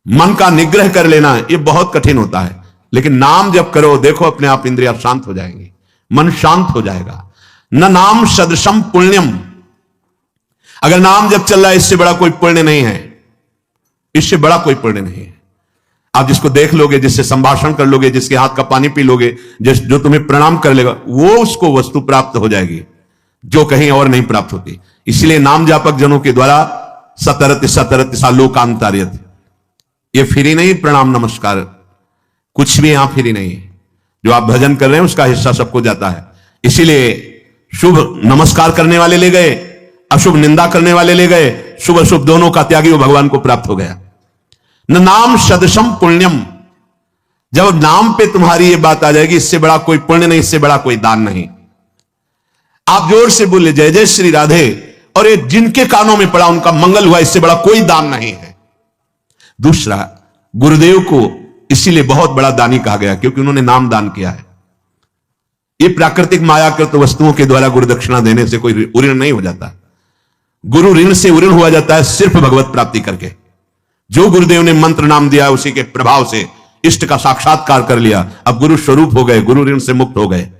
मन का निग्रह कर लेना, यह बहुत कठिन होता है, लेकिन नाम जब करो देखो अपने आप इंद्रियां शांत हो जाएंगी, मन शांत हो जाएगा। न नाम सदृशम पुण्यम, अगर नाम जब चल रहा है, इससे बड़ा कोई पुण्य नहीं है, इससे बड़ा कोई पुण्य नहीं है। आप जिसको देख लोगे, जिससे संभाषण कर लोगे, जिसके हाथ का पानी पी लोगे, जो तुम्हें प्रणाम कर लेगा, वो उसको वस्तु प्राप्त हो जाएगी जो कहीं और नहीं प्राप्त होती। इसलिए नाम जापक जनों के द्वारा सतरत सतरत सा लोकांतरित, ये फ्री नहीं, प्रणाम नमस्कार कुछ भी यहां फ्री नहीं। जो आप भजन कर रहे हैं उसका हिस्सा सबको जाता है। इसीलिए शुभ नमस्कार करने वाले ले गए, अशुभ निंदा करने वाले ले गए, शुभ अशुभ दोनों का त्यागी वो भगवान को प्राप्त हो गया। न नाम सदृशम पुण्यम, जब नाम पे तुम्हारी ये बात आ जाएगी, इससे बड़ा कोई पुण्य नहीं, इससे बड़ा कोई दान नहीं। आप जोर से बोले जय जय श्री राधे, और ये जिनके कानों में पड़ा उनका मंगल हुआ, इससे बड़ा कोई दान नहीं है। दूसरा, गुरुदेव को इसीलिए बहुत बड़ा दानी कहा गया क्योंकि उन्होंने नाम दान किया है। ये प्राकृतिक मायाकृत वस्तुओं के द्वारा गुरु दक्षिणा देने से कोई उऋण नहीं हो जाता। गुरु ऋण से उऋण हुआ जाता है सिर्फ भगवत प्राप्ति करके। जो गुरुदेव ने मंत्र नाम दिया उसी के प्रभाव से इष्ट का साक्षात्कार कर लिया, अब गुरु स्वरूप हो गए, गुरु ऋण से मुक्त हो गए।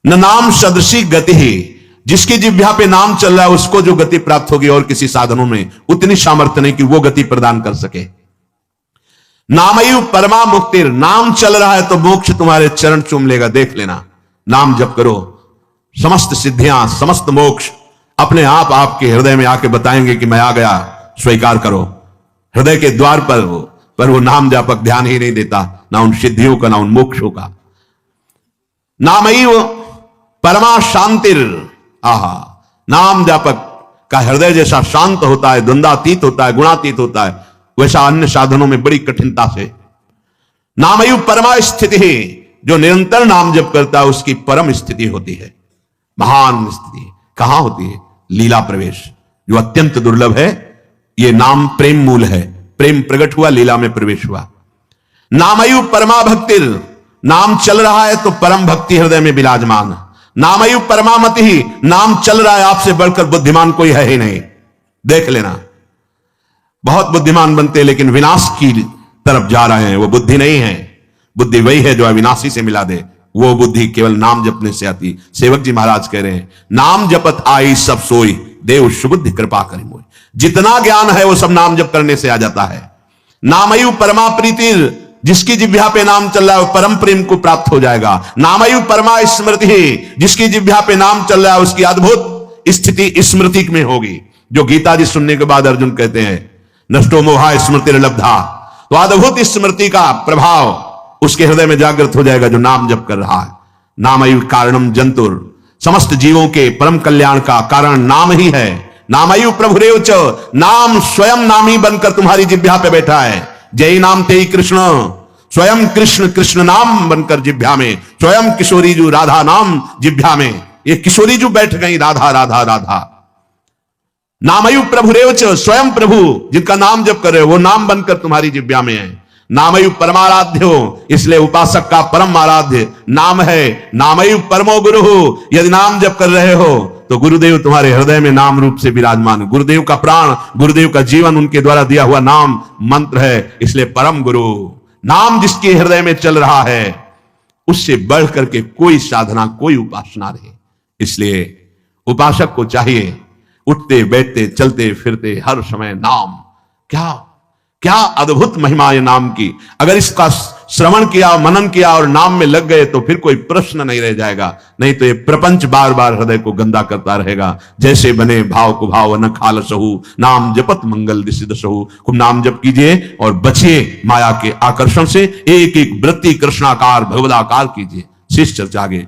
न नाम सदृशी गति ही, जिसकी जिह्वा पे नाम चल रहा है उसको जो गति प्राप्त होगी और किसी साधनों में उतनी सामर्थ्य नहीं कि वो गति प्रदान कर सके। नामयु परमा मुक्तिर, नाम चल रहा है तो मोक्ष तुम्हारे चरण चूम लेगा, देख लेना। नाम जप करो, समस्त सिद्धियां समस्त मोक्ष अपने आप आपके हृदय में आके बताएंगे कि मैं आ गया, स्वीकार करो। हृदय के द्वार पर वो नाम जापक ध्यान ही नहीं देता, ना उन सिद्धियों का ना उन मोक्षों का। नामयु परमा शांतिर, आहा, नाम जापक का हृदय जैसा शांत होता है, द्वंद्वातीत होता है, गुणातीत होता है, वैसा अन्य साधनों में बड़ी कठिनता से। नामयु परमा स्थिति ही, जो निरंतर नाम जप करता है उसकी परम स्थिति होती है, महान स्थिति। कहां होती है? लीला प्रवेश, जो अत्यंत दुर्लभ है। यह नाम प्रेम मूल है, प्रेम प्रकट हुआ, लीला में प्रवेश हुआ। नामयु परमा भक्तिर, नाम चल रहा है तो परम भक्ति हृदय में विराजमान। नामयु परमामति ही, नाम चल रहा है, आपसे बढ़कर बुद्धिमान कोई है ही नहीं, देख लेना। बहुत बुद्धिमान बनते लेकिन विनाश की तरफ जा रहे हैं, वो बुद्धि नहीं है। बुद्धि वही है जो अविनाशी से मिला दे, वो बुद्धि केवल नाम जपने से आती। सेवक जी महाराज कह रहे हैं, नाम जपत आई सब सोई, देव सुबुद्धि कृपा करें मोई। जितना ज्ञान है वो सब नाम जप करने से आ जाता है। नामयु परमा प्रीतिर, जिसकी जिह्वा पे नाम चल रहा है वो परम प्रेम को प्राप्त हो जाएगा। नामयु परमा स्मृति, जिसकी जिह्वा पे नाम चल रहा है उसकी अद्भुत स्थिति स्मृति में होगी। जो गीता जी सुनने के बाद अर्जुन कहते हैं नष्टो मोहा स्मृति लब्धा, तो अद्भुत स्मृति का प्रभाव उसके हृदय में जागृत हो जाएगा जो नाम जप कर रहा है। नामैव कारणम जंतुर, समस्त जीवों के परम कल्याण का कारण नाम ही है। नामैव प्रभुरेव च, नाम स्वयं नामी बनकर तुम्हारी जिह्वा पे बैठा है। जय नाम ते ही कृष्ण, स्वयं कृष्ण कृष्ण नाम बनकर जिह्वा में, स्वयं किशोरी जू राधा नाम जिह्वा में। ये किशोरी जू बैठ गई राधा राधा राधा। नामयु प्रभुरेव च, स्वयं प्रभु जिनका नाम जप कर रहे हो वो नाम बनकर तुम्हारी जिह्वा में है। नामयु परमाराध्यो, इसलिए उपासक का परम आराध्य नाम है। नामयु परमो गुरु, यदि नाम जप कर रहे हो तो गुरुदेव तुम्हारे हृदय में नाम रूप से विराजमान। गुरुदेव का प्राण, गुरुदेव का जीवन उनके द्वारा दिया हुआ नाम मंत्र है, इसलिए परम गुरु। नाम जिसके हृदय में चल रहा है उससे बढ़ करके कोई साधना, कोई उपासना नहीं। इसलिए उपासक को चाहिए उठते बैठते चलते फिरते हर समय नाम। क्या क्या अद्भुत महिमा है नाम की। अगर इसका श्रवण किया, मनन किया और नाम में लग गए तो फिर कोई प्रश्न नहीं रह जाएगा। नहीं तो ये प्रपंच बार बार हृदय को गंदा करता रहेगा। जैसे बने भाव को भाव न खाल सहू, नाम जपत मंगल दिसिद सहू। खूब नाम जप कीजिए और बचिए माया के आकर्षण से। एक एक वृत्ति कृष्णाकार भगवदाकार कीजिए। शेष चर्चा आगे।